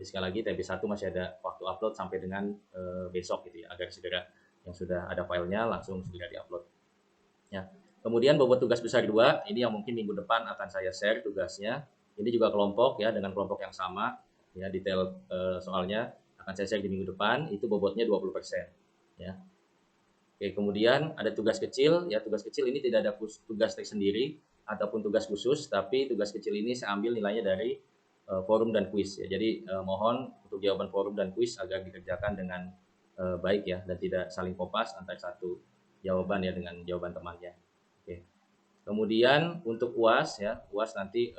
Jadi sekali lagi TB1 masih ada waktu upload sampai dengan besok gitu ya, agar segera yang sudah ada filenya langsung segera diupload. Ya. Kemudian bobot tugas besar 2, ini yang mungkin minggu depan akan saya share tugasnya. Ini juga kelompok ya, dengan kelompok yang sama. Ya, detail soalnya akan saya share di minggu depan, itu bobotnya 20%. Ya. Oke, kemudian ada tugas kecil, ya tugas kecil ini tidak ada tugas tersendiri ataupun tugas khusus, tapi tugas kecil ini saya ambil nilainya dari forum dan kuis ya. Jadi mohon untuk jawaban forum dan kuis agar dikerjakan dengan baik ya, dan tidak saling kopas antara satu jawaban ya dengan jawaban temannya. Oke. Kemudian untuk UAS ya, UAS nanti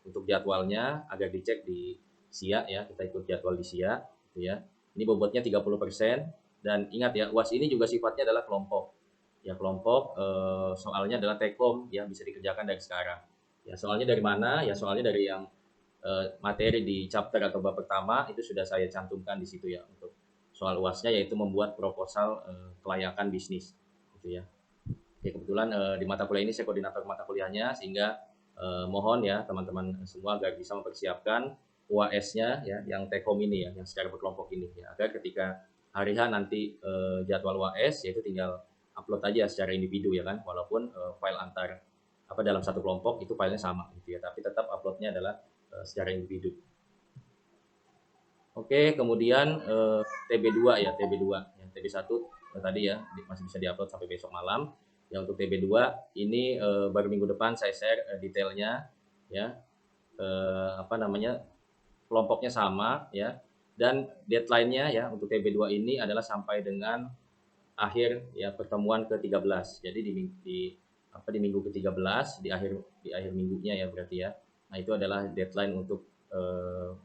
untuk jadwalnya agar dicek di SIA ya, kita ikut jadwal di SIA gitu ya. Ini bobotnya 30%, dan ingat ya, UAS ini juga sifatnya adalah kelompok. Ya kelompok, soalnya adalah take home ya, bisa dikerjakan dari sekarang. Ya soalnya dari mana? Ya soalnya dari yang materi di chapter atau bab pertama itu sudah saya cantumkan di situ ya, untuk soal UASnya, yaitu membuat proposal kelayakan bisnis gitu ya. Oke, kebetulan di mata kuliah ini saya koordinator mata kuliahnya, sehingga mohon ya teman-teman semua agar bisa mempersiapkan UAS-nya ya, yang take home ini ya, yang secara berkelompok ini ya, agar ketika hari H nanti jadwal UAS, yaitu tinggal upload aja secara individu ya kan, walaupun file antar dalam satu kelompok itu filenya sama gitu ya, tapi tetap uploadnya adalah secara individu. Oke, kemudian TB2 ya, TB2 ya, TB1 tadi ya masih bisa diupload sampai besok malam. Ya untuk TB2 ini baru minggu depan saya share detailnya ya. Kelompoknya sama ya, dan deadline-nya ya untuk TB2 ini adalah sampai dengan akhir ya pertemuan ke-13. Jadi di minggu ke-13, di akhir minggunya ya berarti ya. Nah, itu adalah deadline untuk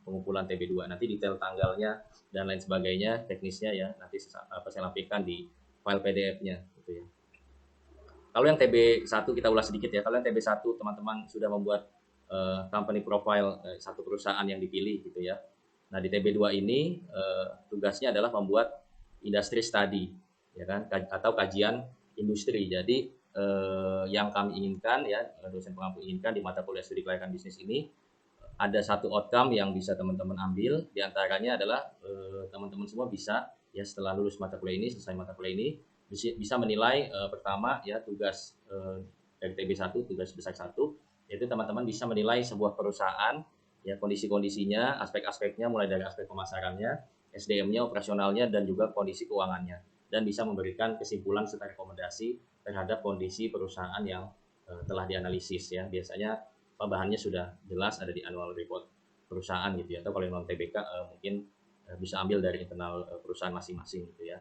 pengumpulan TB2. Nanti detail tanggalnya dan lain sebagainya, teknisnya ya nanti saya lampirkan di file PDF-nya gitu ya. Kalau yang TB1 kita ulas sedikit ya. Kalau yang TB1 teman-teman sudah membuat company profile satu perusahaan yang dipilih gitu ya. Nah, di TB2 ini tugasnya adalah membuat industry study ya kan, atau kajian industri. Jadi yang kami inginkan ya, dosen pengampu inginkan di mata kuliah studi kelayakan bisnis ini ada satu outcome yang bisa teman-teman ambil. Di antaranya adalah teman-teman semua bisa ya, setelah lulus mata kuliah ini, selesai mata kuliah ini, bisa menilai pertama ya tugas dari TB1, tugas besar 1, yaitu teman-teman bisa menilai sebuah perusahaan ya, kondisi-kondisinya, aspek-aspeknya, mulai dari aspek pemasarannya, SDM-nya, operasionalnya, dan juga kondisi keuangannya, dan bisa memberikan kesimpulan serta rekomendasi terhadap kondisi perusahaan yang telah dianalisis ya. Biasanya bahannya sudah jelas ada di annual report perusahaan gitu ya, atau kalau non TBK mungkin bisa ambil dari internal perusahaan masing-masing gitu ya.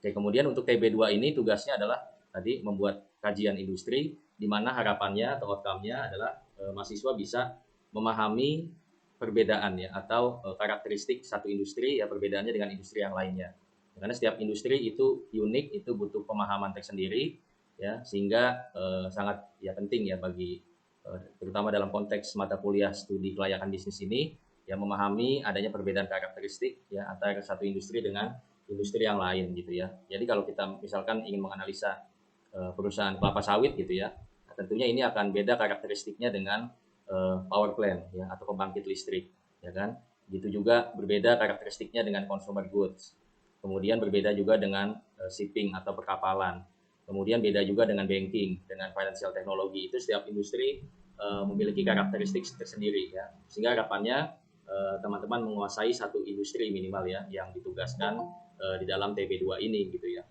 Oke, kemudian untuk TB2 ini tugasnya adalah tadi membuat kajian industri, di mana harapannya atau outcome-nya adalah mahasiswa bisa memahami perbedaan ya, atau karakteristik satu industri ya, perbedaannya dengan industri yang lainnya. Karena setiap industri itu unik, itu butuh pemahaman tersendiri ya, sehingga sangat ya penting ya bagi terutama dalam konteks mata kuliah studi kelayakan bisnis ini ya, memahami adanya perbedaan karakteristik ya antara satu industri dengan industri yang lain gitu ya. Jadi kalau kita misalkan ingin menganalisa perusahaan kelapa sawit gitu ya, nah, tentunya ini akan beda karakteristiknya dengan power plant ya, atau pembangkit listrik ya kan. Gitu juga berbeda karakteristiknya dengan consumer goods. Kemudian berbeda juga dengan shipping atau perkapalan. Kemudian beda juga dengan banking, dengan financial technology. Itu setiap industri memiliki karakteristik tersendiri ya. Sehingga harapannya teman-teman menguasai satu industri minimal ya, yang ditugaskan di dalam TB2 ini gitu ya.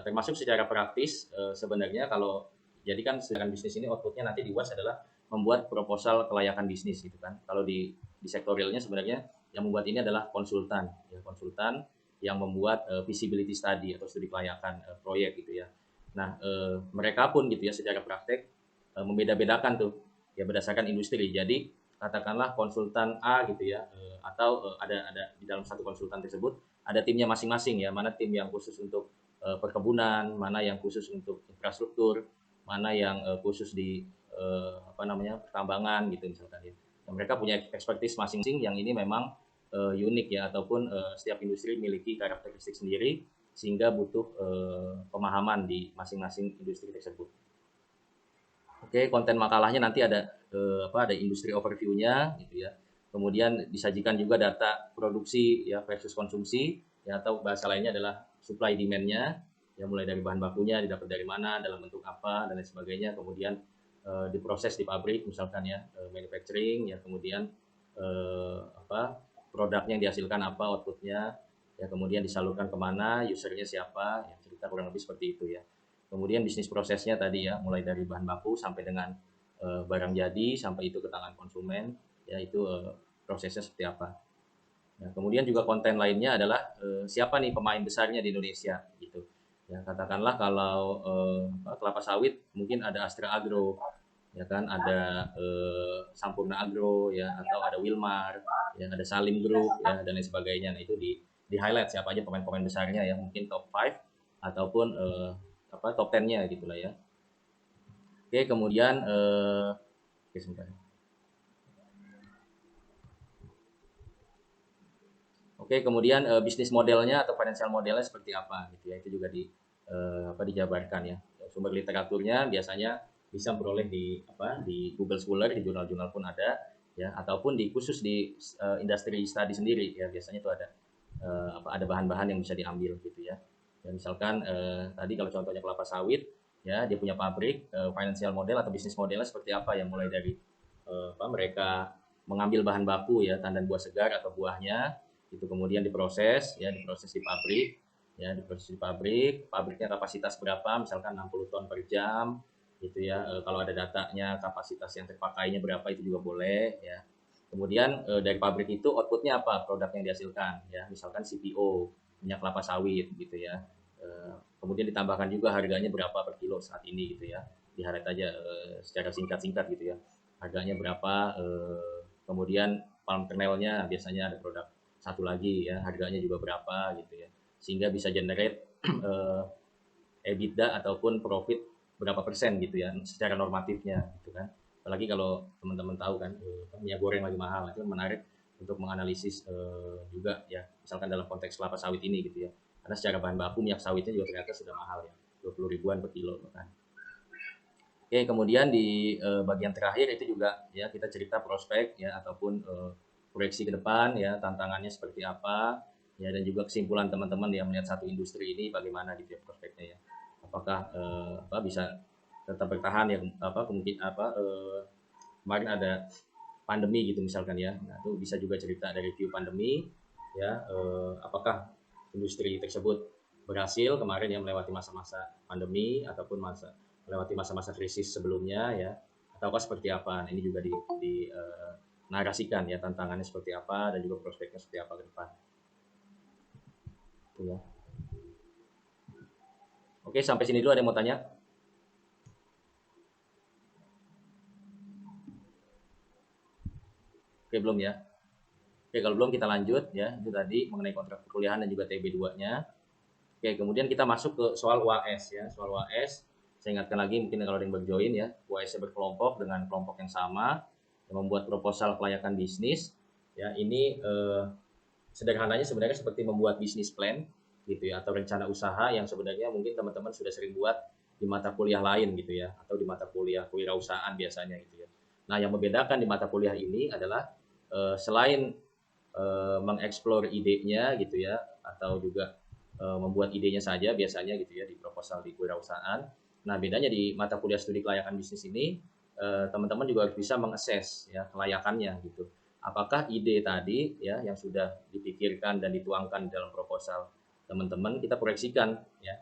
Termasuk secara praktis sebenarnya, kalau jadi kan sedangkan bisnis ini outputnya nanti di UAS adalah membuat proposal kelayakan bisnis gitu kan. Kalau di sektor realnya sebenarnya yang membuat ini adalah konsultan ya, konsultan yang membuat feasibility study atau studi kelayakan proyek gitu ya. Nah, mereka pun gitu ya secara praktek membeda-bedakan tuh ya berdasarkan industri. Jadi katakanlah konsultan A gitu ya, atau ada di dalam satu konsultan tersebut ada timnya masing-masing ya, mana tim yang khusus untuk perkebunan, mana yang khusus untuk infrastruktur, mana yang khusus di pertambangan gitu misalkan ya. Dan mereka punya expertise masing-masing yang ini memang unik ya, ataupun setiap industri memiliki karakteristik sendiri, sehingga butuh pemahaman di masing-masing industri tersebut. Oke, konten makalahnya nanti ada ada industri overview-nya gitu ya. Kemudian disajikan juga data produksi ya versus konsumsi ya, atau bahasa lainnya adalah supply demand-nya ya, mulai dari bahan bakunya didapat dari mana, dalam bentuk apa dan lain sebagainya. Kemudian diproses di pabrik misalkan ya, manufacturing ya, kemudian produknya yang dihasilkan apa, outputnya ya, kemudian disalurkan kemana, usernya siapa ya, cerita kurang lebih seperti itu ya. Kemudian bisnis prosesnya tadi ya, mulai dari bahan baku sampai dengan barang jadi sampai itu ke tangan konsumen ya, itu prosesnya seperti apa. Nah, kemudian juga konten lainnya adalah siapa nih pemain besarnya di Indonesia gitu. Ya, katakanlah kalau kelapa sawit mungkin ada Astra Agro, ya kan, ada Sampurna Agro ya, atau ada Wilmar, ya, ada Salim Group ya, dan lain sebagainya. Nah, itu di highlight siapa aja pemain-pemain besarnya ya, mungkin top 5 ataupun top 10-nya gitulah ya. Oke, kemudian oke, sebentar. Oke, kemudian bisnis modelnya atau financial modelnya seperti apa gitu ya, itu juga dijabarkan ya. Sumber literaturnya biasanya bisa beroleh di Google Scholar, di jurnal-jurnal pun ada ya, ataupun khusus di industri study sendiri ya, biasanya itu ada bahan-bahan yang bisa diambil gitu ya. Ya misalkan tadi kalau contohnya kelapa sawit ya, dia punya pabrik, financial model atau bisnis modelnya seperti apa ya, mulai dari mereka mengambil bahan baku ya, tandan buah segar atau buahnya itu, kemudian diproses di pabrik ya, pabriknya kapasitas berapa, misalkan 60 ton per jam gitu ya. Kalau ada datanya kapasitas yang terpakainya berapa itu juga boleh ya. Kemudian dari pabrik itu outputnya apa, produk yang dihasilkan ya, misalkan CPO, minyak kelapa sawit gitu ya. Kemudian ditambahkan juga harganya berapa per kilo saat ini gitu ya, di highlight aja secara singkat-singkat gitu ya, harganya berapa. Kemudian palm kernelnya biasanya ada produk satu lagi ya, harganya juga berapa gitu ya, sehingga bisa generate EBITDA ataupun profit berapa persen gitu ya secara normatifnya gitu kan. Apalagi kalau teman-teman tahu kan minyak goreng lagi mahal, itu menarik untuk menganalisis juga ya, misalkan dalam konteks kelapa sawit ini gitu ya, karena secara bahan baku minyak sawitnya juga ternyata sudah mahal ya, 20 ribuan per kilo kan. Oke, kemudian di bagian terakhir itu juga ya, kita cerita prospek ya, ataupun proyeksi ke depan ya, tantangannya seperti apa ya, dan juga kesimpulan teman-teman yang melihat satu industri ini bagaimana gitu ya prospeknya ya. Apakah bisa tetap bertahan ya, kemarin ada pandemi gitu misalkan ya. Nah, itu bisa juga cerita dari view pandemi ya, apakah industri tersebut berhasil kemarin ya melewati masa-masa pandemi ataupun melewati masa-masa krisis sebelumnya ya, ataukah seperti apa. Nah, ini juga di narasikan ya, tantangannya seperti apa dan juga prospeknya seperti apa ke depan. Itu ya. Oke, sampai sini dulu, ada yang mau tanya? Oke, belum ya? Oke, kalau belum kita lanjut ya. Itu tadi mengenai kontrak perkuliahan dan juga TB2-nya. Oke, kemudian kita masuk ke soal UAS ya. Soal UAS, saya ingatkan lagi mungkin kalau ada yang berjoin ya, UAS berkelompok dengan kelompok yang sama, yang membuat proposal kelayakan bisnis. Ya, ini sederhananya sebenarnya seperti membuat bisnis plan gitu ya, atau rencana usaha yang sebenarnya mungkin teman-teman sudah sering buat di mata kuliah lain gitu ya, atau di mata kuliah kewirausahaan biasanya gitu ya. Nah, yang membedakan di mata kuliah ini adalah selain mengeksplor idenya gitu ya, atau juga membuat idenya saja biasanya gitu ya di proposal di kewirausahaan. Nah, bedanya di mata kuliah studi kelayakan bisnis ini, teman-teman juga harus bisa mengakses ya kelayakannya gitu. Apakah ide tadi ya yang sudah dipikirkan dan dituangkan dalam proposal teman-teman, kita proyeksikan ya,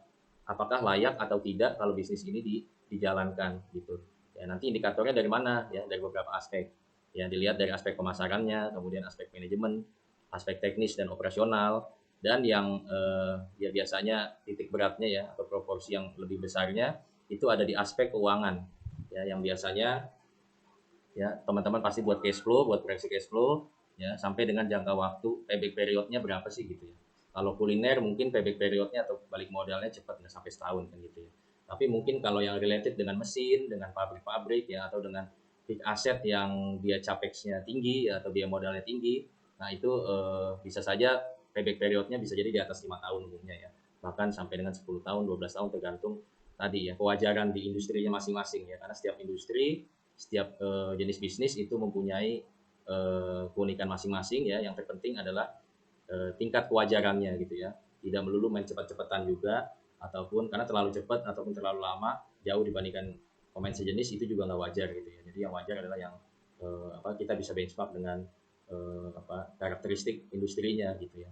apakah layak atau tidak kalau bisnis ini dijalankan gitu. Ya, nanti indikatornya dari mana ya, dari beberapa aspek. Ya, dilihat dari aspek pemasarannya, kemudian aspek manajemen, aspek teknis dan operasional, dan yang ya biasanya titik beratnya ya, atau proporsi yang lebih besarnya itu ada di aspek keuangan ya, yang biasanya ya teman-teman pasti buat cash flow, buat proyeksi cash flow ya, sampai dengan jangka waktu payback periodnya berapa sih gitu ya. Kalau kuliner mungkin payback periodnya atau balik modalnya cepat, nggak sampai setahun kan gitu ya. Tapi mungkin kalau yang related dengan mesin, dengan pabrik-pabrik ya, atau dengan big asset yang dia capexnya tinggi ya, atau dia modalnya tinggi, nah itu bisa saja payback periodnya bisa jadi di atas 5 tahun umumnya ya, bahkan sampai dengan 10 tahun, 12 tahun, tergantung tadi ya kewajaran di industrinya masing-masing ya, karena setiap industri, setiap jenis bisnis itu mempunyai keunikan masing-masing ya. Yang terpenting adalah tingkat kewajarannya gitu ya. Tidak melulu main cepat-cepatan juga, ataupun karena terlalu cepat ataupun terlalu lama jauh dibandingkan pemain sejenis, itu juga nggak wajar gitu ya. Jadi yang wajar adalah yang kita bisa benchmark dengan karakteristik industrinya gitu ya.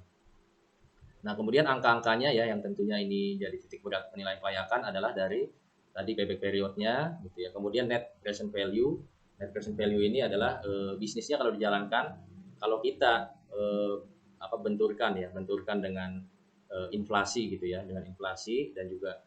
Nah, kemudian angka-angkanya ya yang tentunya ini jadi titik berat penilaian kelayakan adalah dari tadi payback periodnya gitu ya. Kemudian net present value. Net present value ini adalah bisnisnya kalau dijalankan, kalau kita benturkan dengan inflasi gitu ya, dengan inflasi dan juga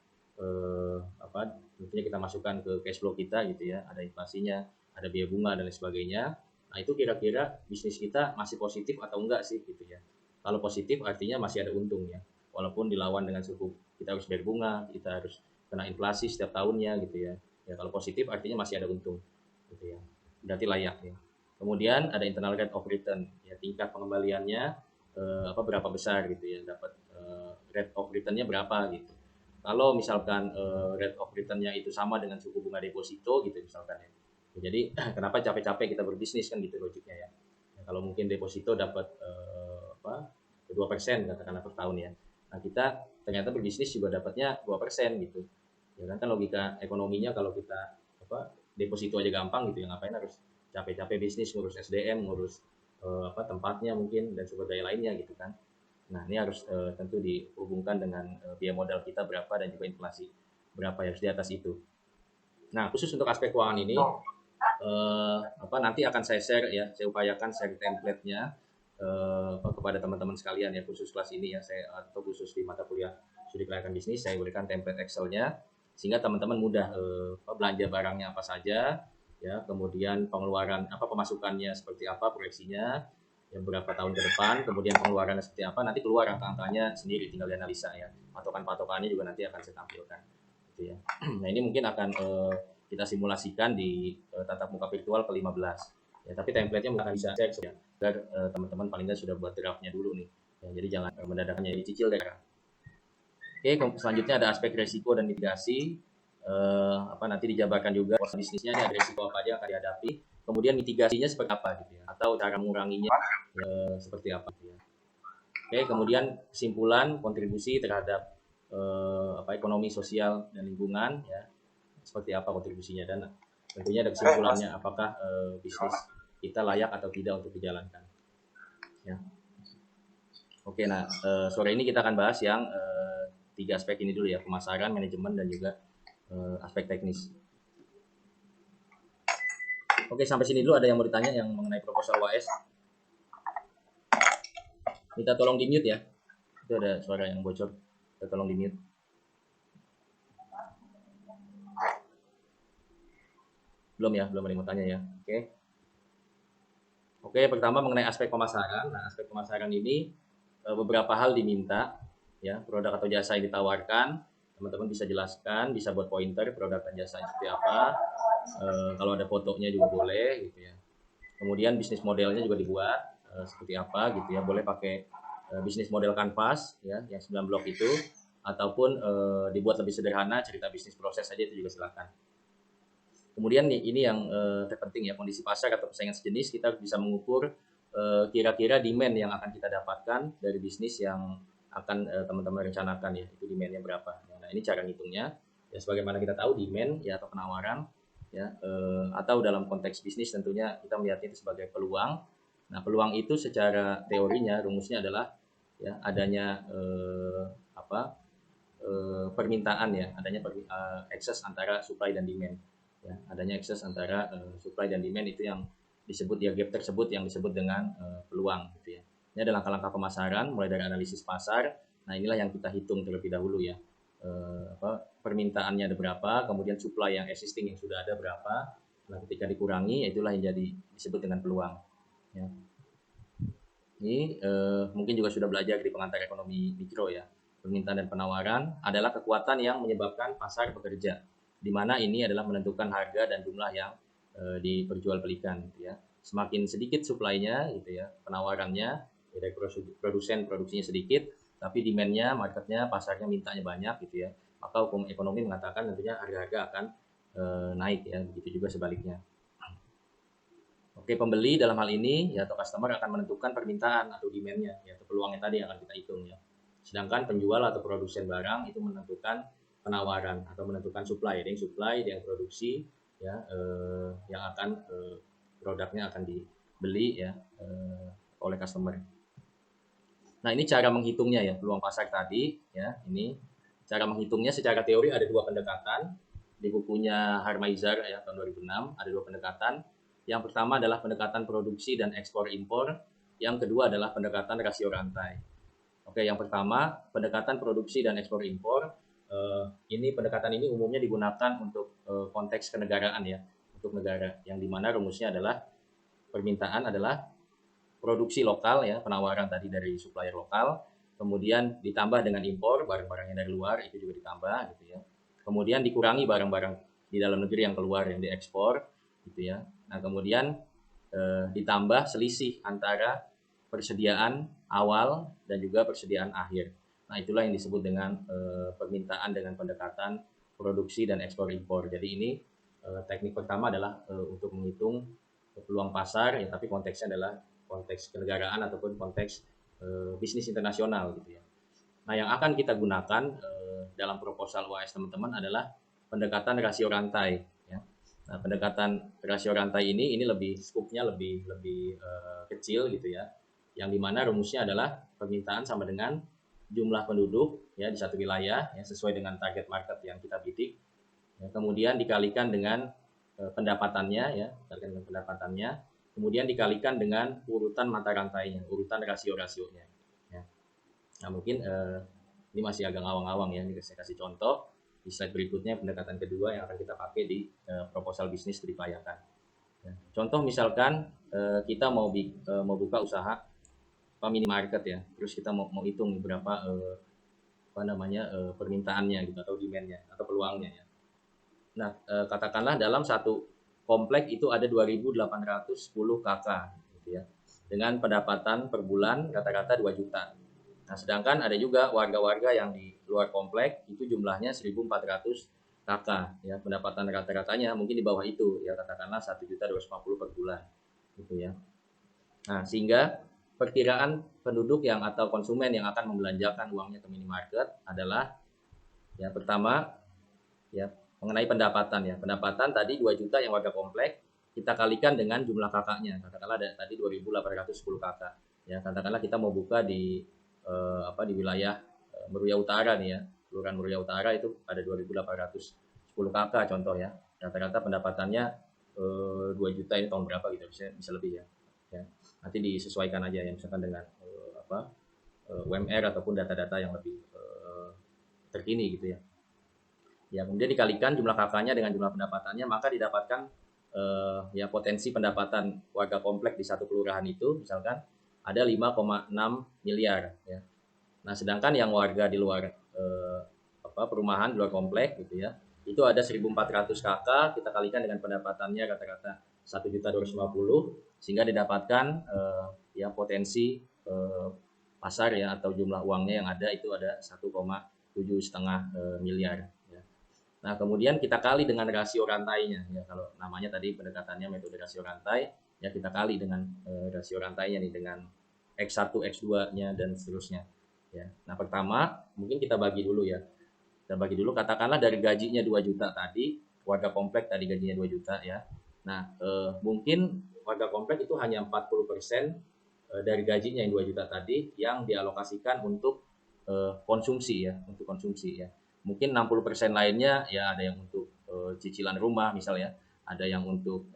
tentunya kita masukkan ke cash flow kita gitu ya, ada inflasinya, ada biaya bunga dan lain sebagainya. Nah, itu kira-kira bisnis kita masih positif atau enggak sih gitu ya. Kalau positif artinya masih ada untung ya. Walaupun dilawan dengan suku kita harus bayar bunga, kita harus kena inflasi setiap tahunnya gitu ya. Ya kalau positif artinya masih ada untung gitu ya. Berarti layak ya. Kemudian ada internal rate of return ya, tingkat pengembaliannya berapa besar gitu ya, dapat rate of return-nya berapa gitu. Kalau misalkan rate of return-nya itu sama dengan suku bunga deposito gitu misalkan ya. Jadi kenapa capek-capek kita berbisnis kan gitu logiknya ya. Kalau mungkin deposito dapat 2% katakanlah per tahun ya. Nah, kita ternyata berbisnis juga dapatnya 2% gitu. Ya kan logika ekonominya kalau kita deposito aja gampang gitu ya, ngapain harus capek-capek bisnis, ngurus SDM, ngurus tempatnya mungkin dan sumber daya lainnya gitu kan. Nah, ini harus tentu dihubungkan dengan biaya modal kita berapa dan juga inflasi berapa, yang harus di atas itu. Nah, khusus untuk aspek keuangan ini nanti akan saya share ya, saya upayakan share template-nya kepada teman-teman sekalian ya, khusus kelas ini ya, saya atau khusus di mata kuliah studi kelayakan bisnis, saya berikan template Excel-nya sehingga teman-teman mudah belanja barangnya apa saja ya, kemudian pengeluaran pemasukannya seperti apa proyeksinya yang berapa tahun ke depan, kemudian pengeluarannya seperti apa, nanti keluar angka-angkanya sendiri, tinggal dianalisa ya. Patokan-patokannya juga nanti akan saya tampilkan gitu ya. Nah, ini mungkin akan kita simulasikan di tatap muka virtual ke-15 ya, tapi template-nya akan bisa cek ya, agar teman-teman paling nggak sudah buat draft-nya dulu nih ya, jadi jangan mendadakannya dicicil deh. Oke, selanjutnya ada aspek resiko dan mitigasi. Nanti dijabarkan juga bisnisnya ini ada resiko apa aja yang akan dihadapi, kemudian mitigasinya seperti apa gitu ya, atau cara menguranginya seperti apa gitu ya. Oke, kemudian kesimpulan kontribusi terhadap ekonomi sosial dan lingkungan ya, seperti apa kontribusinya, dan tentunya ada kesimpulannya apakah bisnis kita layak atau tidak untuk dijalankan ya. Oke, nah sore ini kita akan bahas yang 3 aspek ini dulu ya, pemasaran, manajemen, dan juga aspek teknis. Oke, sampai sini dulu. Ada yang mau ditanya yang mengenai proposal UAS? Minta tolong di mute ya, itu ada suara yang bocor, minta tolong di mute. Belum ya, belum ada yang mau tanya ya. Oke, pertama mengenai aspek pemasaran. Nah, aspek pemasaran ini beberapa hal diminta ya, produk atau jasa yang ditawarkan, teman-teman bisa jelaskan, bisa buat pointer produk dan jasa seperti apa, kalau ada fotonya juga boleh gitu ya. Kemudian bisnis modelnya juga dibuat seperti apa gitu ya, boleh pakai bisnis model kanvas ya, yang 9 blok itu, ataupun dibuat lebih sederhana, cerita bisnis proses saja itu juga silakan. Kemudian ini yang terpenting ya, kondisi pasar atau persaingan sejenis, kita bisa mengukur kira-kira demand yang akan kita dapatkan dari bisnis yang akan teman-teman rencanakan ya, itu demandnya berapa. Nah, ini cara ngitungnya ya, sebagaimana kita tahu demand ya atau penawaran ya, atau dalam konteks bisnis tentunya kita melihat itu sebagai peluang. Nah, peluang itu secara teorinya rumusnya adalah ya adanya permintaan ya, adanya excess antara supply dan demand ya, adanya excess antara supply dan demand, itu yang disebut ya, gap tersebut yang disebut dengan peluang gitu ya. Ini adalah langkah-langkah pemasaran mulai dari analisis pasar. Nah, inilah yang kita hitung terlebih dahulu ya, permintaannya ada berapa, kemudian supply yang existing yang sudah ada berapa. Nah, ketika dikurangi, itulah yang jadi disebut dengan peluang ya. Ini mungkin juga sudah belajar di pengantar ekonomi mikro ya. Permintaan dan penawaran adalah kekuatan yang menyebabkan pasar bekerja, di mana ini adalah menentukan harga dan jumlah yang diperjualbelikan gitu ya. Semakin sedikit supply-nya gitu ya, penawarannya ya, dari produsen produksinya sedikit, tapi demand-nya, market-nya, pasarnya mintanya banyak gitu ya, maka hukum ekonomi mengatakan tentunya harga-harga akan naik ya, begitu juga sebaliknya. Oke, pembeli dalam hal ini ya atau customer akan menentukan permintaan atau demand-nya ya atau peluangnya tadi yang akan kita hitung ya. Sedangkan penjual atau produsen barang itu menentukan penawaran atau menentukan supply, ada yang supply, ada yang produksi ya yang akan produknya akan dibeli ya oleh customer. Nah, ini cara menghitungnya ya, peluang pasar tadi ya. Ini cara menghitungnya secara teori ada dua pendekatan. Di bukunya Harmaizer ya tahun 2006 ada dua pendekatan. Yang pertama adalah pendekatan produksi dan ekspor impor. Yang kedua adalah pendekatan rasio rantai. Oke, yang pertama pendekatan produksi dan ekspor impor. Pendekatan ini umumnya digunakan untuk konteks kenegaraan ya, untuk negara yang dimana rumusnya adalah permintaan adalah produksi lokal ya, penawaran tadi dari supplier lokal, kemudian ditambah dengan impor barang-barangnya dari luar itu juga ditambah gitu ya. Kemudian dikurangi barang-barang di dalam negeri yang keluar yang diekspor gitu ya. Nah, kemudian ditambah selisih antara persediaan awal dan juga persediaan akhir. Nah, itulah yang disebut dengan permintaan dengan pendekatan produksi dan ekspor impor. Jadi ini teknik pertama adalah untuk menghitung peluang pasar ya, tapi konteksnya adalah konteks kenegaraan ataupun konteks bisnis internasional gitu ya. Nah, yang akan kita gunakan dalam proposal UAS teman-teman adalah pendekatan rasio rantai ya. Nah, pendekatan rasio rantai ini lebih skupnya lebih kecil gitu ya. Yang dimana rumusnya adalah permintaan sama dengan jumlah penduduk ya di satu wilayah ya sesuai dengan target market yang kita bidik. Ya, kemudian dikalikan dengan pendapatannya ya, kemudian dikalikan dengan urutan mata rantainya, urutan rasio-rasionya. Ya. Nah, mungkin ini masih agak ngawang-ngawang ya, ini saya kasih contoh. Di slide berikutnya pendekatan kedua yang akan kita pakai di proposal bisnis diupayakan. Ya. Contoh misalkan kita mau buka usaha minimarket ya, terus kita mau hitung berapa permintaannya gitu atau demand-nya atau peluangnya ya. Nah, katakanlah dalam satu komplek itu ada 2.810 KK gitu ya. Dengan pendapatan per bulan rata-rata 2 juta. Nah, sedangkan ada juga warga-warga yang di luar komplek itu jumlahnya 1.400 KK ya. Pendapatan rata-ratanya mungkin di bawah itu ya, katakanlah 1.250 per bulan gitu ya. Nah, sehingga perkiraan penduduk yang atau konsumen yang akan membelanjakan uangnya ke minimarket adalah ya pertama ya mengenai pendapatan ya. Pendapatan tadi 2 juta yang warga komplek kita kalikan dengan jumlah kakaknya. Katakanlah ada tadi 2.810 kakak. Ya, katakanlah kita mau buka di di wilayah Meruya Utara nih ya. Kelurahan Meruya Utara itu ada 2.810 kakak contoh ya. Rata-rata pendapatannya 2 juta ini tahun berapa gitu bisa lebih ya. Ya. Nanti disesuaikan aja ya misalkan dengan UMR ataupun data-data yang lebih terkini gitu ya. Ya, kemudian dikalikan jumlah kakaknya dengan jumlah pendapatannya, maka didapatkan ya potensi pendapatan warga komplek di satu kelurahan itu misalkan ada 5,6 miliar ya. Nah, sedangkan yang warga di luar perumahan di luar komplek gitu ya, itu ada 1.400 kakak, kita kalikan dengan pendapatannya rata-rata 1.250 sehingga didapatkan ya potensi pasar ya atau jumlah uangnya yang ada itu ada 1,7,5 miliar. Nah, kemudian kita kali dengan rasio rantainya ya, kalau namanya tadi pendekatannya metode rasio rantai ya, kita kali dengan rasio rantainya nih dengan X1, X2-nya dan seterusnya ya. Nah, pertama mungkin kita bagi dulu ya. Kita bagi dulu katakanlah dari gajinya 2 juta tadi, warga komplek tadi gajinya 2 juta ya. Nah, mungkin warga komplek itu hanya 40% dari gajinya yang 2 juta tadi yang dialokasikan untuk konsumsi ya, untuk konsumsi ya. Mungkin 60% lainnya ya ada yang untuk cicilan rumah misalnya, ada yang untuk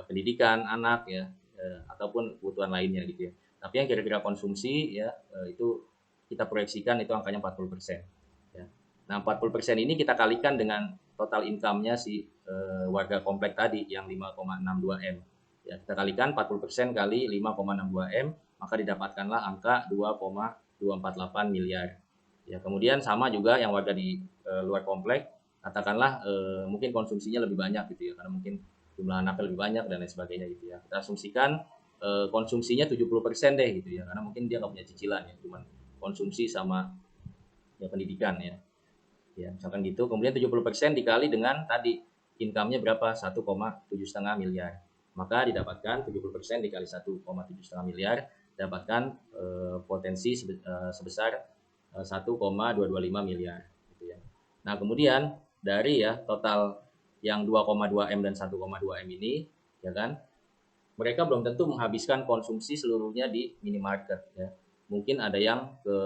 pendidikan anak ya, ataupun kebutuhan lainnya gitu ya. Tapi yang kira-kira konsumsi ya itu kita proyeksikan itu angkanya 40%. Ya. Nah, 40% ini kita kalikan dengan total income-nya si warga komplek tadi yang 5,62 M. Ya, kita kalikan 40% kali 5,62 M, maka didapatkanlah angka 2,248 miliar. Ya, kemudian sama juga yang warga di luar komplek, katakanlah mungkin konsumsinya lebih banyak gitu ya, karena mungkin jumlah anaknya lebih banyak dan lain sebagainya gitu ya. Kita asumsikan konsumsinya 70% deh gitu ya, karena mungkin dia nggak punya cicilan ya, cuma konsumsi sama ya pendidikan ya. Ya, misalkan gitu. Kemudian 70% dikali dengan tadi income-nya berapa? 1,7,5 miliar. maka didapatkan 70% dikali 1,75 miliar, dapatkan potensi sebesar 1,225 miliar gitu ya. Nah, kemudian dari ya total yang 2,2 M dan 1,2 M ini, ya kan, mereka belum tentu menghabiskan konsumsi seluruhnya di minimarket ya. Mungkin ada yang ke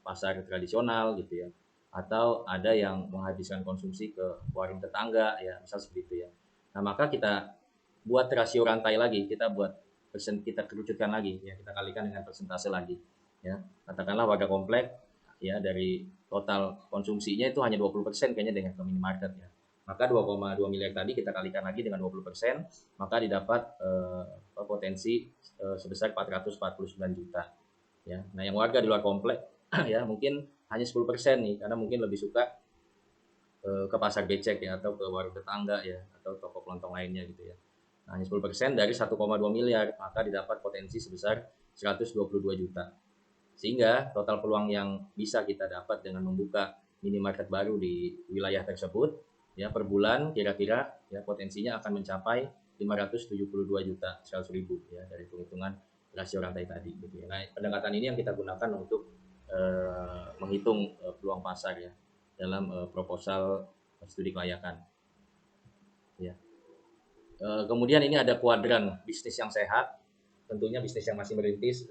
pasar tradisional gitu ya, atau ada yang menghabiskan konsumsi ke warung tetangga ya, misal seperti itu ya. Nah, maka kita buat rasio rantai lagi, kita kerucutkan lagi ya, kita kalikan dengan persentase lagi ya. Katakanlah warga komplek ya, dari total konsumsinya itu hanya 20% kayaknya dengan ke minimarket ya. Maka 2,2 miliar tadi kita kalikan lagi dengan 20%, maka didapat potensi sebesar 449 juta ya. Nah, yang warga di luar komplek ya mungkin hanya 10% nih, karena mungkin lebih suka ke pasar becek ya, atau ke warung tetangga ya, atau toko kelontong lainnya gitu ya. Nah, hanya 10% dari 1,2 miliar, maka didapat potensi sebesar 122 juta. Sehingga total peluang yang bisa kita dapat dengan membuka minimarket baru di wilayah tersebut ya, per bulan kira-kira ya potensinya akan mencapai 572 juta 100 ribu ya, dari penghitungan rasio rantai tadi gitu ya. Nah, pendekatan ini yang kita gunakan untuk menghitung peluang pasar ya, dalam proposal studi kelayakan ya. Kemudian ini ada kuadran bisnis yang sehat. Tentunya bisnis yang masih merintis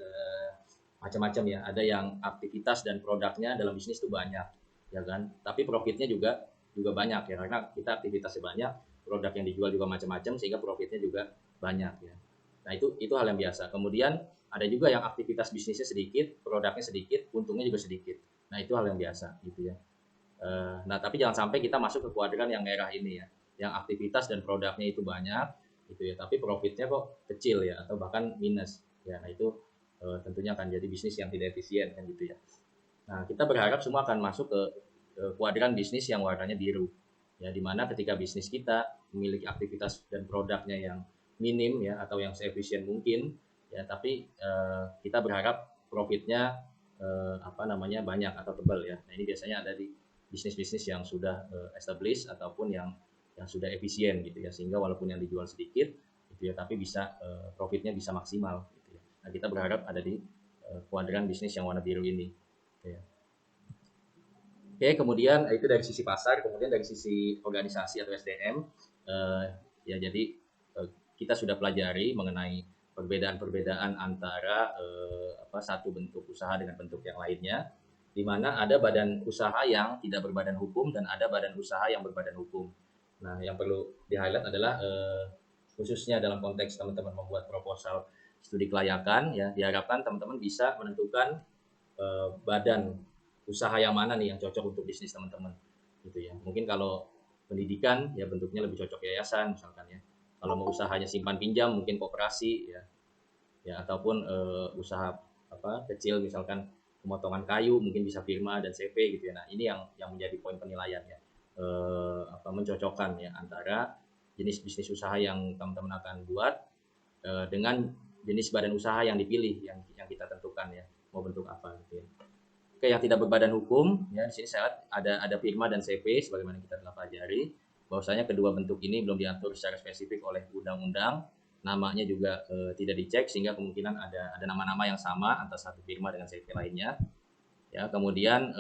macam-macam ya. Ada yang aktivitas dan produknya dalam bisnis itu banyak, ya kan. Tapi profitnya juga banyak ya, karena kita aktivitasnya banyak, produk yang dijual juga macam-macam, sehingga profitnya juga banyak ya. Nah, itu hal yang biasa. Kemudian ada juga yang aktivitas bisnisnya sedikit, produknya sedikit, untungnya juga sedikit. Nah, itu hal yang biasa gitu ya. Nah, tapi jangan sampai kita masuk ke kuadran yang merah ini ya, yang aktivitas dan produknya itu banyak gitu ya, tapi profitnya kok kecil ya, atau bahkan minus ya. Nah, itu tentunya akan jadi bisnis yang tidak efisien kan gitu ya. Nah, kita berharap semua akan masuk ke kuadran bisnis yang warnanya biru ya, dimana ketika bisnis kita memiliki aktivitas dan produknya yang minim ya, atau yang seefisien mungkin ya, tapi kita berharap profitnya banyak atau tebal ya. Nah, ini biasanya ada di bisnis-bisnis yang sudah established ataupun yang sudah efisien gitu ya, sehingga walaupun yang dijual sedikit gitu ya, tapi bisa profitnya bisa maksimal gitu ya. Nah, kita berharap ada di kuadran bisnis yang warna biru ini gitu ya. Oke, kemudian itu dari sisi pasar. Kemudian dari sisi organisasi atau SDM ya, jadi kita sudah pelajari mengenai perbedaan-perbedaan antara satu bentuk usaha dengan bentuk yang lainnya, di mana ada badan usaha yang tidak berbadan hukum dan ada badan usaha yang berbadan hukum. Nah, yang perlu di-highlight adalah khususnya dalam konteks teman-teman membuat proposal studi kelayakan ya, diharapkan teman-teman bisa menentukan badan usaha yang mana nih yang cocok untuk bisnis teman-teman gitu ya. Mungkin kalau pendidikan ya bentuknya lebih cocok yayasan misalkan ya. Kalau mau usahanya simpan pinjam mungkin koperasi ya, ataupun usaha kecil misalkan pemotongan kayu mungkin bisa firma dan CV gitu ya. Nah, ini yang menjadi poin penilaian ya, mencocokkan ya antara jenis bisnis usaha yang teman-teman akan buat dengan jenis badan usaha yang dipilih, yang kita tentukan ya, mau bentuk apa gitu ya. Oke, yang tidak berbadan hukum ya, di sini saya lihat ada firma dan CV sebagaimana kita telah pelajari, bahwasanya kedua bentuk ini belum diatur secara spesifik oleh undang-undang, namanya juga tidak dicek, sehingga kemungkinan ada nama-nama yang sama antara satu firma dengan CV lainnya ya. Kemudian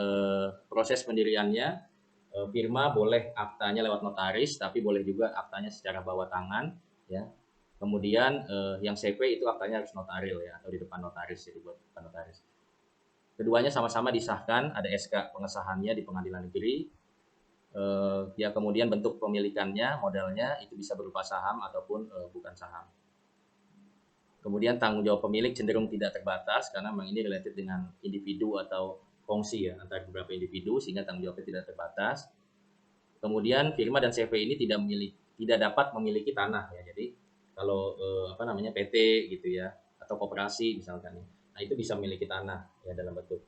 proses pendiriannya, firma boleh aktanya lewat notaris, tapi boleh juga aktanya secara bawah tangan ya. Kemudian yang CV itu aktanya harus notaril ya, atau di depan notaris, jadi buat depan notaris. Keduanya sama-sama disahkan, ada SK pengesahannya di pengadilan negeri. Ya, kemudian bentuk pemilikannya, modalnya itu bisa berupa saham ataupun bukan saham. Kemudian tanggung jawab pemilik cenderung tidak terbatas, karena memang ini related dengan individu atau kongsi ya, antara beberapa individu, sehingga tanggung jawabnya tidak terbatas. Kemudian firma dan CV ini tidak dapat memiliki tanah ya. Jadi kalau PT gitu ya, atau koperasi misalkan ya, nah itu bisa memiliki tanah ya dalam bentuk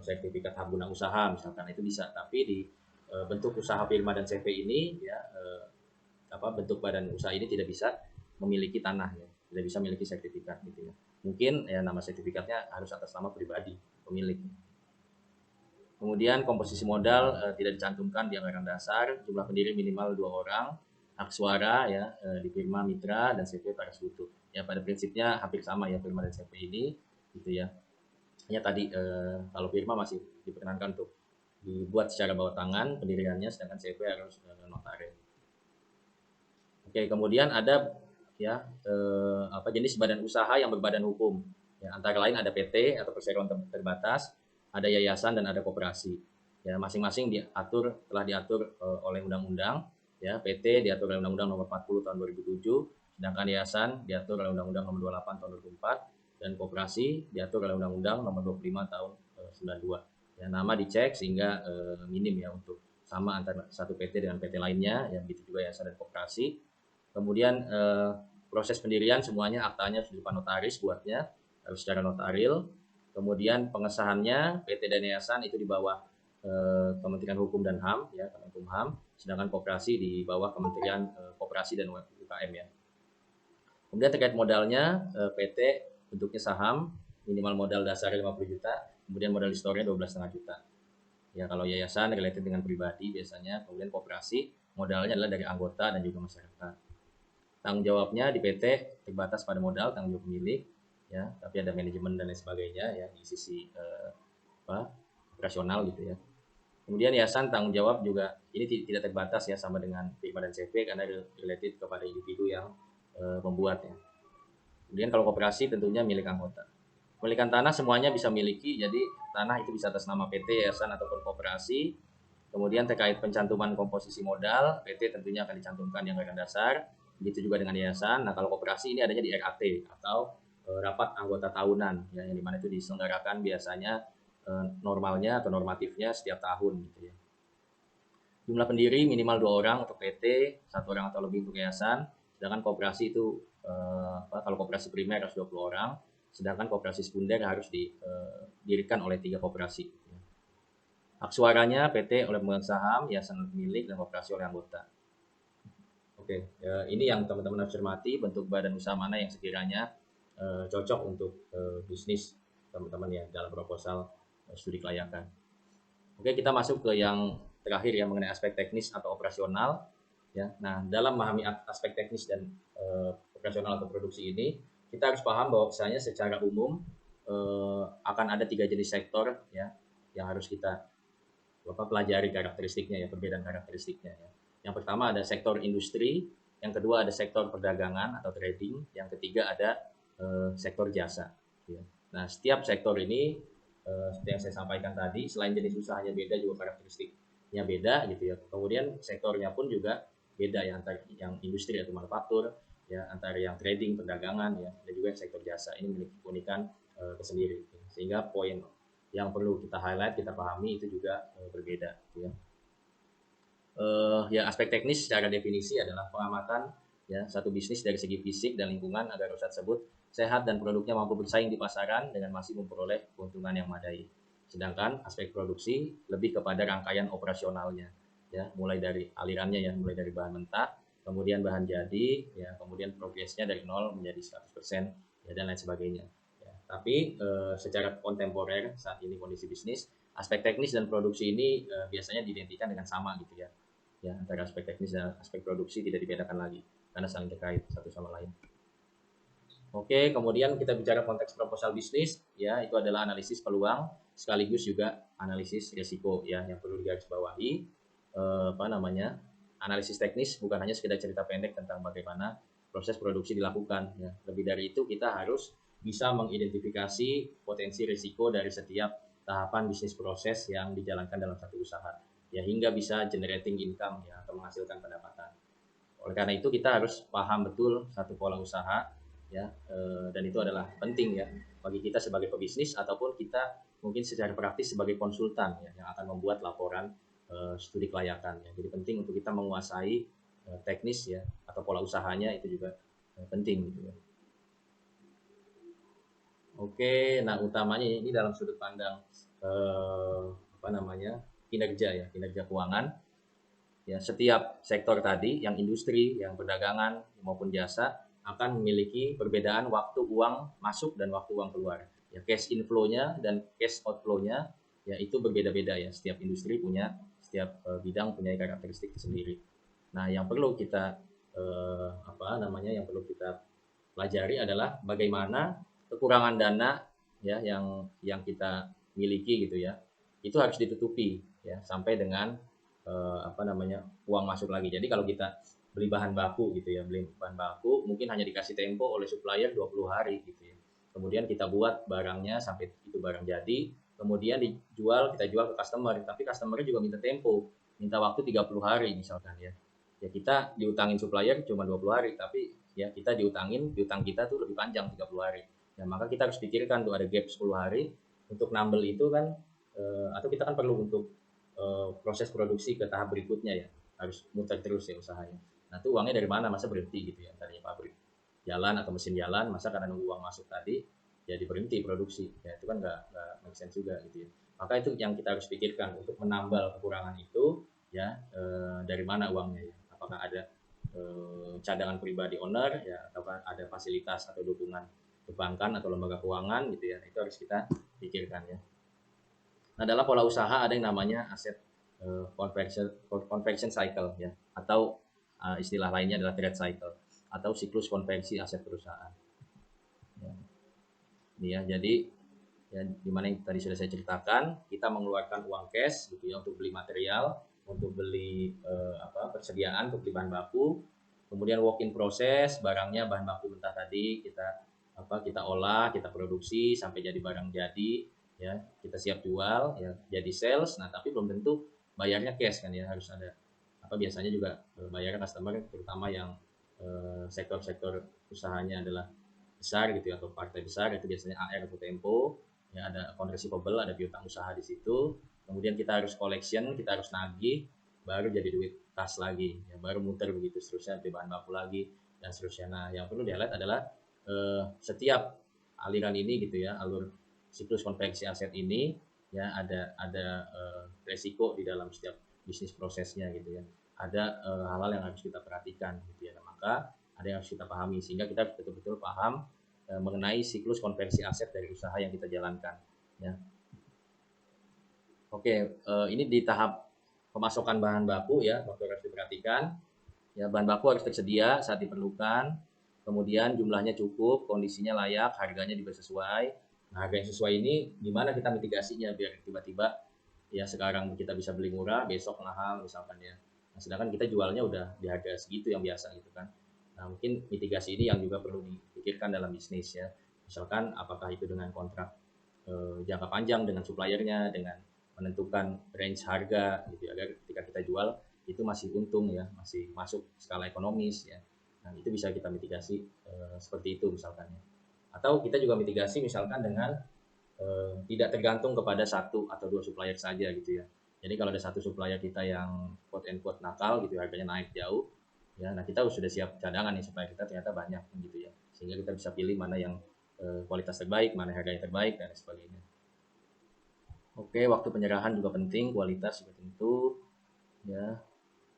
sertifikat hak guna usaha misalkan, itu bisa. Tapi di bentuk usaha firma dan CV ini ya, bentuk badan usaha ini tidak bisa memiliki tanah ya, tidak bisa memiliki sertifikat gitu ya. Mungkin ya nama sertifikatnya harus atas nama pribadi pemilik. Kemudian komposisi modal tidak dicantumkan di anggaran dasar, jumlah pendiri minimal 2 orang, hak suara ya di firma mitra dan CV para sekutu. Ya pada prinsipnya hampir sama ya firma dan CV ini gitu ya. Hanya tadi kalau firma masih diperkenankan untuk dibuat secara bawah tangan pendiriannya, sedangkan CV harus notaris. Oke, kemudian ada ya jenis badan usaha yang berbadan hukum. Ya, antara lain ada PT atau perseroan terbatas, ada yayasan dan ada koperasi. Ya, masing-masing telah diatur oleh undang-undang. Ya, PT diatur oleh Undang-Undang Nomor 40 Tahun 2007, sedangkan yayasan diatur oleh Undang-Undang Nomor 28 Tahun 2004 dan koperasi diatur oleh Undang-Undang Nomor 25 Tahun 92. Ya, nama dicek sehingga minim ya untuk sama antara satu PT dengan PT lainnya, yang begitu juga yayasan dan koperasi. Kemudian proses pendirian semuanya aktanya harus di notaris buatnya, harus secara notaril. Kemudian pengesahannya PT dan yayasan itu di bawah Kementerian Hukum dan HAM ya, Kemenkumham, sedangkan koperasi di bawah Kementerian Koperasi dan UKM ya. Kemudian terkait modalnya, PT bentuknya saham, minimal modal dasar 50 juta, kemudian modal historinya 12,5 juta. Ya kalau yayasan related dengan pribadi biasanya, kemudian koperasi modalnya adalah dari anggota dan juga masyarakat. Tanggung jawabnya di PT terbatas pada modal, tanggung jawab pemilik ya, tapi ada manajemen dan lain sebagainya ya di sisi operasional gitu ya. Kemudian yayasan tanggung jawab juga ini tidak terbatas ya sama dengan firma dan CV karena related kepada individu yang membuatnya. Kemudian kalau koperasi tentunya milik anggota. Pemilikan tanah semuanya bisa miliki, jadi tanah itu bisa atas nama PT, yayasan ataupun koperasi. Kemudian terkait pencantuman komposisi modal, PT tentunya akan dicantumkan yang anggaran dasar. Begitu juga dengan yayasan. Nah kalau koperasi ini adanya di RAT atau rapat anggota tahunan, ya, yang dimana itu diselenggarakan biasanya normalnya atau normatifnya setiap tahun gitu ya. Jumlah pendiri minimal 2 orang untuk PT, 1 orang atau lebih untuk yayasan. Sedangkan koperasi itu kalau koperasi primer harus 20 orang, sedangkan koperasi sekunder harus didirikan oleh 3 koperasi. Hak suaranya PT oleh pemegang saham, yayasan pemilik, dan koperasi oleh anggota. Oke, ini yang teman-teman harus cermati, bentuk badan usaha mana yang sekiranya cocok untuk bisnis teman-teman ya dalam proposal studi kelayakan. Oke, kita masuk ke yang terakhir ya mengenai aspek teknis atau operasional. Ya, nah dalam memahami aspek teknis dan operasional atau produksi ini, kita harus paham bahwa misalnya secara umum akan ada 3 jenis sektor ya yang harus kita pelajari karakteristiknya ya, perbedaan karakteristiknya ya. Yang pertama ada sektor industri, yang kedua ada sektor perdagangan atau trading, yang ketiga ada sektor jasa. Ya. Nah setiap sektor ini seperti yang saya sampaikan tadi, selain jenis usahanya beda juga karakteristiknya beda gitu ya. Kemudian sektornya pun juga beda ya antara yang industri atau manufaktur ya, antara yang trading perdagangan ya, dan juga yang sektor jasa ini memiliki keunikan tersendiri. Sehingga poin yang perlu kita highlight, kita pahami itu juga berbeda gitu ya. Ya aspek teknis secara definisi adalah pengamatan ya satu bisnis dari segi fisik dan lingkungan agar usaha tersebut sehat dan produknya mampu bersaing di pasaran dengan masih memperoleh keuntungan yang memadai. Sedangkan aspek produksi lebih kepada rangkaian operasionalnya ya, mulai dari alirannya ya, mulai dari bahan mentah, kemudian bahan jadi ya, kemudian progresnya dari 0 menjadi 100% ya, dan lain sebagainya. Tapi secara kontemporer saat ini kondisi bisnis, aspek teknis dan produksi ini biasanya diidentikan dengan sama gitu ya. Ya, antara aspek teknis dan aspek produksi tidak dibedakan lagi karena saling terkait satu sama lain. Oke, kemudian kita bicara konteks proposal bisnis ya, itu adalah analisis peluang sekaligus juga analisis risiko ya yang perlu digarisbawahi. Analisis teknis bukan hanya sekedar cerita pendek tentang bagaimana proses produksi dilakukan ya. Lebih dari itu kita harus bisa mengidentifikasi potensi risiko dari setiap tahapan bisnis proses yang dijalankan dalam satu usaha ya, hingga bisa generating income ya atau menghasilkan pendapatan. Oleh karena itu kita harus paham betul satu pola usaha ya, dan itu adalah penting ya bagi kita sebagai pebisnis ataupun kita mungkin secara praktis sebagai konsultan ya yang akan membuat laporan studi kelayakan ya. Jadi penting untuk kita menguasai teknis ya atau pola usahanya, itu juga penting gitu ya. Oke, nah utamanya ini dalam sudut pandang kinerja ya, kinerja keuangan. Ya, setiap sektor tadi, yang industri, yang perdagangan maupun jasa akan memiliki perbedaan waktu uang masuk dan waktu uang keluar. Ya, cash inflow-nya dan cash outflow-nya ya itu berbeda-beda ya. Setiap industri punya, setiap bidang punya karakteristik sendiri. Nah, yang perlu kita yang perlu kita pelajari adalah bagaimana kekurangan dana ya yang kita miliki gitu ya. Itu harus ditutupi ya sampai dengan uang masuk lagi. Jadi kalau kita beli bahan baku gitu ya, beli bahan baku mungkin hanya dikasih tempo oleh supplier 20 hari gitu ya. Kemudian kita buat barangnya sampai itu barang jadi, kemudian kita jual ke customer, tapi customer juga minta tempo, minta waktu 30 hari misalkan ya. Ya kita diutangin supplier cuma 20 hari, tapi ya kita diutang kita tuh lebih panjang 30 hari. Ya maka kita harus pikirkan tuh ada gap 10 hari untuk nambel itu kan atau kita kan perlu untuk proses produksi ke tahap berikutnya ya, harus muter terus ya usahanya. Nah itu uangnya dari mana, masa berhenti gitu ya, tadinya pabrik jalan atau mesin jalan, masa karena nunggu uang masuk tadi jadi berhenti produksi, ya itu kan nggak make sense juga gitu ya. Maka itu yang kita harus pikirkan untuk menambal kekurangan itu ya, dari mana uangnya ya, apakah ada cadangan pribadi owner ya, atau ada fasilitas atau dukungan perbankan atau lembaga keuangan gitu ya, itu harus kita pikirkan ya. Nah, dalam pola usaha ada yang namanya aset conversion cycle ya, atau istilah lainnya adalah trade cycle atau siklus konversi aset perusahaan. Ya. Ini ya, jadi ya dimana yang tadi sudah saya ceritakan, kita mengeluarkan uang cash gitu ya untuk beli material, untuk beli persediaan, untuk beli bahan baku, kemudian work in proses, barangnya bahan baku mentah tadi kita olah, kita produksi sampai jadi barang jadi ya, kita siap jual ya, jadi sales. Nah tapi belum tentu bayarnya cash kan ya, harus ada biasanya juga bayarnya customer, terutama yang sektor-sektor usahanya adalah besar gitu ya, atau partai besar, itu biasanya AR atau Tempo ya, ada account receivable, ada piutang usaha di situ. Kemudian kita harus collection, kita harus nagih, baru jadi duit kas lagi ya, baru muter begitu seterusnya, beli bahan baku lagi dan seterusnya. Nah yang perlu di-highlight adalah setiap aliran ini gitu ya, alur siklus konveksi aset ini ya, ada resiko di dalam setiap bisnis prosesnya gitu ya, ada hal-hal yang harus kita perhatikan gitu ya. Nah, maka ada yang harus kita pahami sehingga kita betul-betul paham mengenai siklus konversi aset dari usaha yang kita jalankan ya. Oke, ini di tahap pemasokan bahan baku ya, waktu harus diperhatikan ya, bahan baku harus tersedia saat diperlukan, kemudian jumlahnya cukup, kondisinya layak, harganya juga sesuai. Nah, harga yang sesuai ini gimana kita mitigasinya biar tiba-tiba ya sekarang kita bisa beli murah, besok mahal misalkan ya. Nah, sedangkan kita jualnya udah di harga segitu yang biasa gitu kan. Nah, mungkin mitigasi ini yang juga perlu dipikirkan dalam bisnis ya. Misalkan apakah itu dengan kontrak jangka panjang dengan suppliernya, dengan menentukan range harga gitu ya, agar ketika kita jual itu masih untung ya, masih masuk skala ekonomis ya. Nah, itu bisa kita mitigasi seperti itu misalkan ya. Atau kita juga mitigasi misalkan dengan tidak tergantung kepada satu atau dua supplier saja gitu ya. Jadi kalau ada satu supplier kita yang quote and quote nakal gitu, harganya naik jauh ya, nah kita sudah siap cadangan nih supaya kita ternyata banyak gitu ya, sehingga kita bisa pilih mana yang kualitas terbaik, mana harga yang terbaik dan sebagainya. Oke, waktu penyerahan juga penting, kualitas juga tentu ya.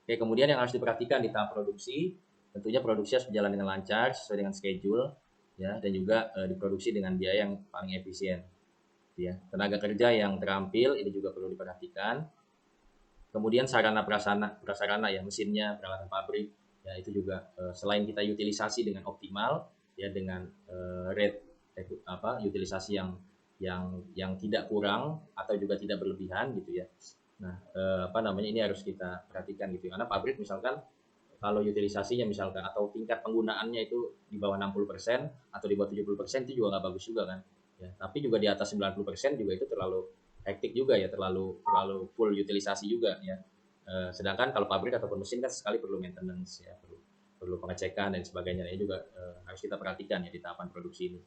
Oke, kemudian yang harus diperhatikan di tahap produksi, tentunya produksi harus berjalan dengan lancar sesuai dengan schedule ya, dan juga diproduksi dengan biaya yang paling efisien ya. Tenaga kerja yang terampil ini juga perlu diperhatikan. Kemudian sarana prasarana ya, mesinnya, peralatan pabrik ya, itu juga selain kita utilisasi dengan optimal ya, dengan rate utilisasi yang tidak kurang atau juga tidak berlebihan gitu ya. Nah, ini harus kita perhatikan gitu. Karena pabrik misalkan kalau utilisasinya misalkan atau tingkat penggunaannya itu di bawah 60% atau di bawah 70% itu juga nggak bagus juga kan. Ya, tapi juga di atas 90% juga itu terlalu hektik juga ya, terlalu full utilisasi juga ya. Sedangkan kalau pabrik ataupun mesin kan sekali perlu maintenance ya, perlu pengecekan dan sebagainya. Ini juga harus kita perhatikan ya di tahapan produksi ini.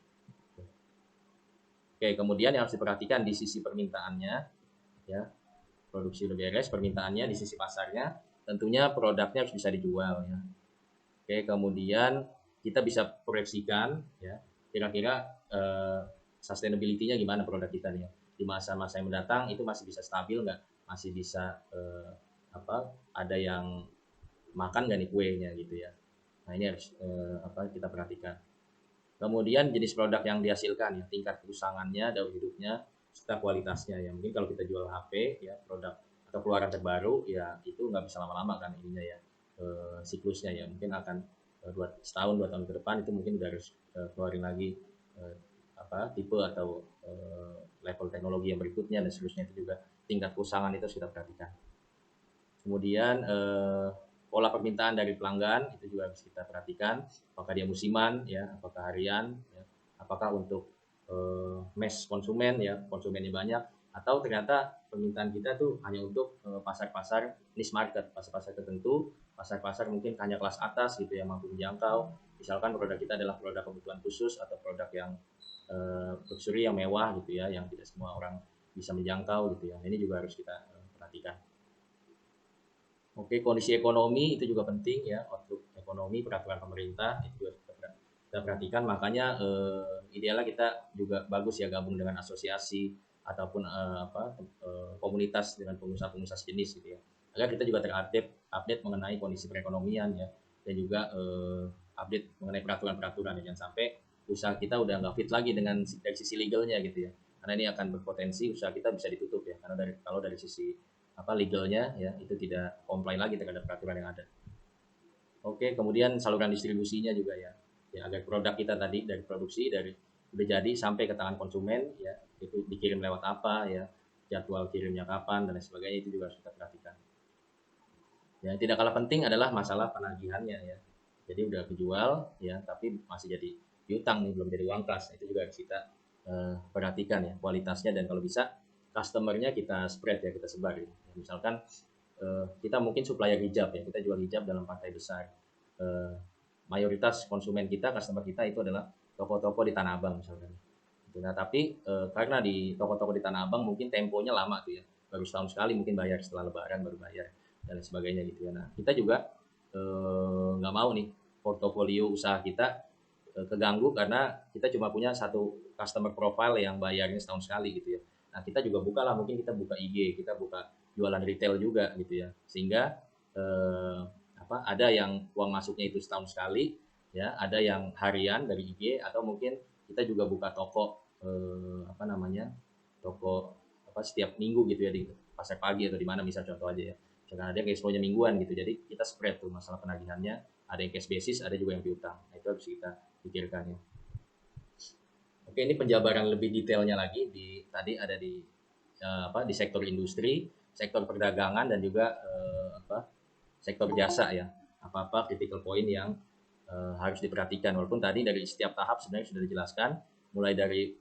Oke, kemudian yang harus diperhatikan di sisi permintaannya ya, produksi udah beres, permintaannya di sisi pasarnya, tentunya produknya harus bisa dijual ya. Oke, kemudian kita bisa proyeksikan ya, kira-kira sustainability-nya gimana produk kita nih ya. Di masa-masa yang mendatang itu masih bisa stabil nggak? Masih bisa ada yang makan nggak nih kuenya gitu ya. Nah, ini harus kita perhatikan. Kemudian jenis produk yang dihasilkan ya, tingkat keusangannya, daur hidupnya, serta kualitasnya ya. Mungkin kalau kita jual HP ya, produk atau keluaran terbaru ya, itu nggak bisa lama-lama kan ininya ya, siklusnya ya, mungkin akan setahun 2 tahun ke depan itu mungkin udah harus keluarin lagi tipe atau level teknologi yang berikutnya, dan seterusnya. Itu juga tingkat keusangan itu harus kita perhatikan. Kemudian pola permintaan dari pelanggan itu juga harus kita perhatikan, apakah dia musiman ya, apakah harian ya, apakah untuk mass konsumen ya, konsumennya banyak, atau ternyata permintaan kita tuh hanya untuk pasar-pasar niche market, pasar-pasar tertentu, pasar-pasar mungkin hanya kelas atas gitu yang mampu menjangkau. Misalkan produk kita adalah produk kebutuhan khusus atau produk yang luxury, yang mewah gitu ya, yang tidak semua orang bisa menjangkau gitu ya. Ini juga harus kita perhatikan. Oke, kondisi ekonomi itu juga penting ya, outlook ekonomi, peraturan pemerintah itu juga kita perhatikan. Makanya idealnya kita juga bagus ya gabung dengan asosiasi ataupun komunitas dengan pengusaha-pengusaha sejenis gitu ya, agar kita juga update mengenai kondisi perekonomian ya, dan juga update mengenai peraturan-peraturan ya. Jangan sampai usaha kita udah nggak fit lagi dengan dari sisi legalnya gitu ya, karena ini akan berpotensi usaha kita bisa ditutup ya, karena kalau dari sisi legalnya ya itu tidak comply lagi terhadap peraturan yang ada. Oke, kemudian saluran distribusinya juga ya, agar produk kita tadi dari produksi, dari udah jadi sampai ke tangan konsumen ya, itu dikirim lewat apa ya, jadwal kirimnya kapan dan lain sebagainya, itu juga harus kita perhatikan. Yang tidak kalah penting adalah masalah penagihannya ya. Jadi udah kejual ya, tapi masih jadi piutang nih, belum jadi uang kas. Itu juga harus kita perhatikan ya kualitasnya, dan kalau bisa customernya kita spread ya, kita sebar ya. Misalkan kita mungkin supplier hijab ya, kita jual hijab dalam partai besar. Mayoritas konsumen kita, customer kita itu adalah toko-toko di Tanah Abang misalkan. Nah, tapi karena di toko-toko di Tanah Abang mungkin temponya lama tuh ya, baru setahun sekali mungkin bayar, setelah Lebaran baru bayar dan sebagainya gitu ya. Nah, kita juga nggak mau nih portofolio usaha kita keganggu karena kita cuma punya satu customer profile yang bayarnya setahun sekali gitu ya. Nah, kita juga buka lah, mungkin kita buka IG, kita buka jualan retail juga gitu ya, sehingga ada yang uang masuknya itu setahun sekali ya, ada yang harian dari IG, atau mungkin kita juga buka toko toko setiap minggu gitu ya, di pasar pagi atau di mana, misal contoh aja ya, misalkan ada yang cash flow-nya mingguan gitu, jadi kita spread tuh masalah penagihannya, ada yang cash basis, ada juga yang piutang. Nah, itu harus kita pikirkan ya. Oke, ini penjabaran lebih detailnya lagi tadi ada di sektor industri, sektor perdagangan, dan juga sektor jasa ya. Apa-apa critical point yang harus diperhatikan, walaupun tadi dari setiap tahap sebenarnya sudah dijelaskan, mulai dari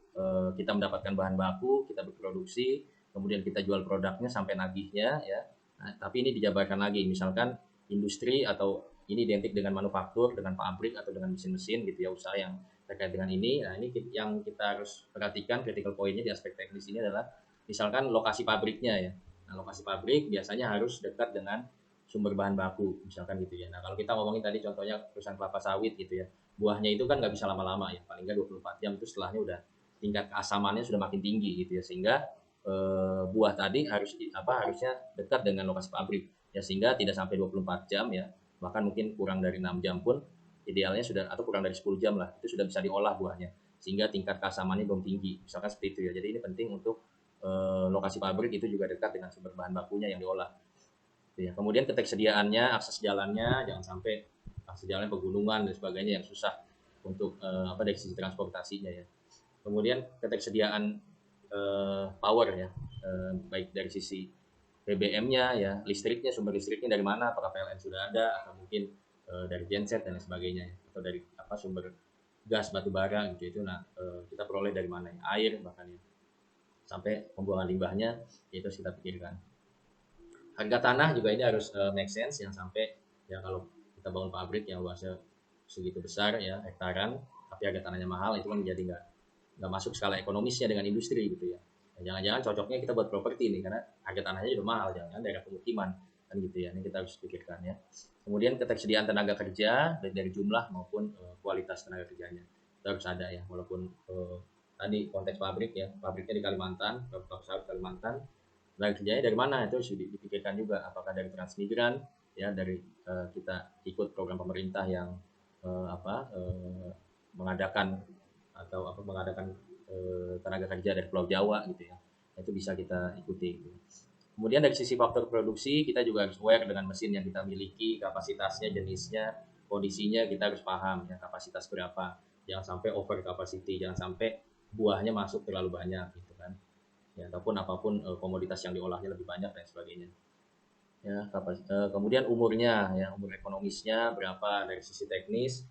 kita mendapatkan bahan baku, kita berproduksi, kemudian kita jual produknya sampai nagihnya ya. Nah, tapi ini dijabarkan lagi, misalkan industri atau ini identik dengan manufaktur, dengan pabrik atau dengan mesin-mesin gitu ya, usaha yang terkait dengan ini. Nah, ini yang kita harus perhatikan critical point-nya di aspek teknis ini adalah misalkan lokasi pabriknya ya. Nah, lokasi pabrik biasanya harus dekat dengan sumber bahan baku misalkan gitu ya. Nah, kalau kita ngomongin tadi contohnya perusahaan kelapa sawit gitu ya, buahnya itu kan nggak bisa lama-lama ya, paling nggak 24 jam, itu setelahnya udah tingkat keasamannya sudah makin tinggi gitu ya, sehingga buah tadi harusnya dekat dengan lokasi pabrik ya, sehingga tidak sampai 24 jam ya, bahkan mungkin kurang dari 6 jam pun idealnya sudah, atau kurang dari 10 jam lah, itu sudah bisa diolah buahnya, sehingga tingkat keasamannya belum tinggi misalkan seperti itu ya. Jadi ini penting untuk lokasi pabrik itu juga dekat dengan sumber bahan bakunya yang diolah ya. Kemudian ketersediaannya, akses jalannya, jangan sampai akses jalan pegunungan dan sebagainya yang susah untuk dari sisi transportasinya ya. Kemudian ketersediaan power ya, baik dari sisi BBM-nya ya, listriknya, sumber listriknya dari mana, apakah PLN sudah ada atau mungkin dari genset dan sebagainya ya, atau dari sumber gas batu bara gitu itu. Nah, kita peroleh dari mana ya, air bahkan ya, sampai pembuangan limbahnya itu kita pikirkan. Harga tanah juga ini harus make sense, yang sampai ya kalau kita bangun pabrik yang luasnya segitu besar ya, hektaran, tapi harga tanahnya mahal, itu kan jadi nggak masuk skala ekonomisnya dengan industri gitu ya. Jangan-jangan cocoknya kita buat properti nih, karena harga tanahnya juga mahal, jangan daerah pemukiman kan gitu ya. Ini kita harus pikirkan ya. Kemudian ketersediaan tenaga kerja baik dari jumlah maupun kualitas tenaga kerjanya itu harus ada ya, walaupun tadi konteks pabrik ya, pabriknya di Kalimantan, pabrik sawit Kalimantan, tenaga kerjanya dari mana itu harus dipikirkan juga, apakah dari transmigran ya, dari kita ikut program pemerintah yang mengadakan mengadakan tenaga kerja dari Pulau Jawa gitu ya, itu bisa kita ikuti gitu. Kemudian dari sisi faktor produksi, kita juga harus aware dengan mesin yang kita miliki, kapasitasnya, jenisnya, kondisinya kita harus paham ya, kapasitas berapa. Jangan sampai over capacity, jangan sampai buahnya masuk terlalu banyak gitu kan. Ya, ataupun apapun komoditas yang diolahnya lebih banyak dan sebagainya. Ya, kemudian umurnya ya, umur ekonomisnya berapa dari sisi teknis,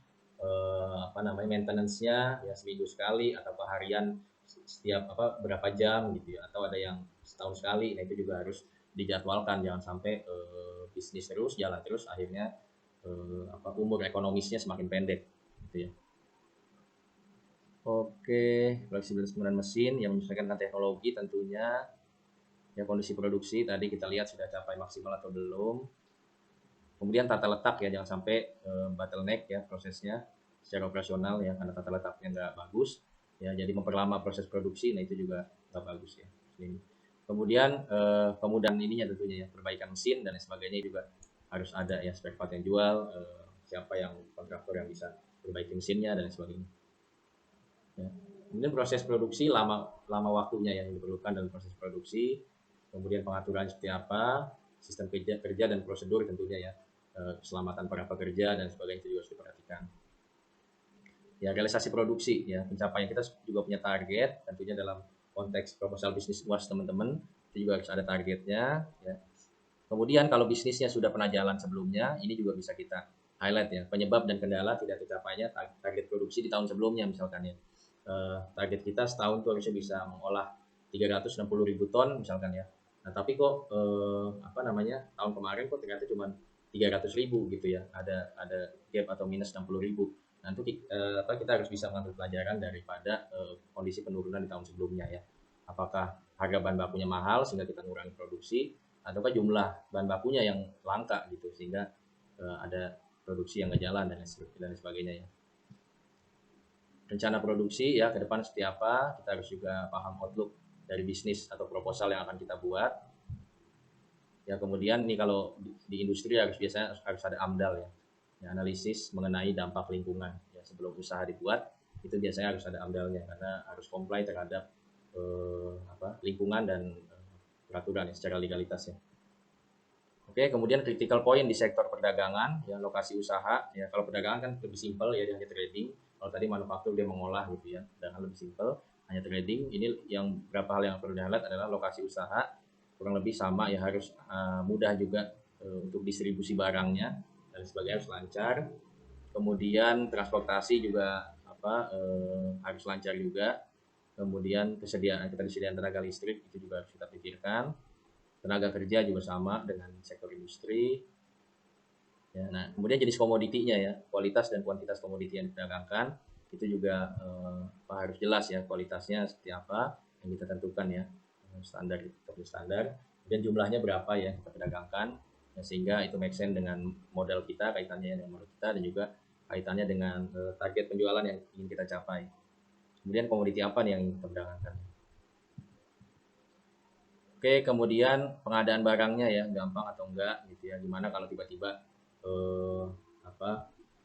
apa namanya, maintenance-nya ya seminggu sekali atau harian setiap berapa jam gitu ya, atau ada yang setahun sekali. Nah, itu juga harus dijadwalkan, jangan sampai bisnis terus jalan terus akhirnya umur ekonomisnya semakin pendek gitu ya. Oke, fleksibilitas penggunaan mesin yang menyesuaikan dengan teknologi tentunya. Ya, kondisi produksi tadi kita lihat sudah capai maksimal atau belum. Kemudian tata letak ya, jangan sampai bottleneck ya prosesnya secara operasional ya, karena tata letaknya nggak bagus ya, jadi memperlama proses produksi. Nah, itu juga nggak bagus ya. Kemudian kemudahan ininya tentunya ya, perbaikan mesin dan sebagainya juga harus ada ya, spare part yang jual, siapa yang kontraktor yang bisa perbaiki mesinnya dan sebagainya ya. Kemudian proses produksi, lama waktunya yang diperlukan dalam proses produksi, kemudian pengaturan seperti apa, sistem kerja dan prosedur tentunya ya, keselamatan para pekerja dan sebagainya itu juga harus diperhatikan. Ya, realisasi produksi ya, pencapaian kita juga punya target tentunya dalam konteks proposal bisnis luas teman-teman, itu juga harus ada targetnya ya. Kemudian kalau bisnisnya sudah pernah jalan sebelumnya, ini juga bisa kita highlight ya, penyebab dan kendala tidak tercapainya target produksi di tahun sebelumnya misalkan ya. Target kita setahun tuh harusnya bisa mengolah 360.000 ton misalkan ya. Nah, tapi kok tahun kemarin kok ternyata cuma 300.000 gitu ya. Ada gap atau minus 60.000. Nanti kita harus bisa mengambil pelajaran daripada kondisi penurunan di tahun sebelumnya ya. Apakah harga bahan bakunya mahal sehingga kita mengurangi produksi, ataukah jumlah bahan bakunya yang langka gitu sehingga ada produksi yang nggak jalan dan sebagainya ya. Rencana produksi ya ke depan seperti apa, kita harus juga paham outlook dari bisnis atau proposal yang akan kita buat ya. Kemudian nih kalau di industri biasanya harus ada AMDAL ya, analisis mengenai dampak lingkungan ya, sebelum usaha dibuat itu biasanya harus ada AMDAL-nya karena harus comply terhadap lingkungan dan peraturan ya, secara legalitas ya. Oke, kemudian critical point di sektor perdagangan ya, lokasi usaha ya. Kalau perdagangan kan lebih simpel ya, hanya trading. Kalau tadi manufaktur dia mengolah gitu ya, dan lebih simpel hanya trading. Ini yang berapa hal yang perlu dilihat adalah lokasi usaha kurang lebih sama ya, harus mudah juga untuk distribusi barangnya dan sebagainya harus lancar. Kemudian transportasi juga harus lancar juga. Kemudian ketersediaan tenaga listrik itu juga harus kita pikirkan. Tenaga kerja juga sama dengan sektor industri. Ya, nah, kemudian jenis komoditinya ya, kualitas dan kuantitas komoditi yang diperdagangkan itu juga harus jelas ya, kualitasnya seperti apa yang kita tentukan ya, standar standar. Dan jumlahnya berapa ya kita perdagangkan ya, sehingga itu make sense dengan modal kita, kaitannya dengan modal kita dan juga kaitannya dengan target penjualan yang ingin kita capai. Kemudian komoditi apa nih yang ingin kita perdagangkan. Oke, kemudian pengadaan barangnya ya, gampang atau enggak gitu ya. Gimana kalau tiba-tiba eh,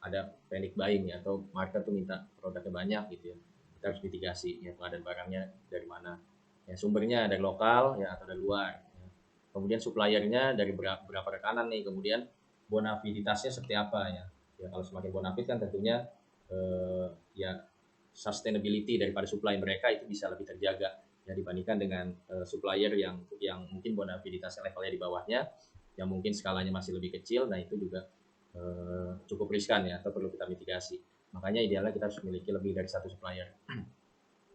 ada panic buying ya, atau market tuh minta produknya banyak gitu ya. Kita harus mitigasi ya, pengadaan barangnya dari mana. Ya, sumbernya dari lokal ya atau dari luar. Ya. Kemudian suppliernya dari berapa rekanan nih, kemudian bonafiditasnya seperti apa ya. Ya, kalau semakin bonafid kan tentunya ya sustainability daripada supply mereka itu bisa lebih terjaga ya, dibandingkan dengan supplier yang mungkin bonafiditasnya levelnya di bawahnya, yang mungkin skalanya masih lebih kecil. Nah, itu juga cukup riskan ya, atau perlu kita mitigasi. Makanya idealnya kita harus memiliki lebih dari satu supplier.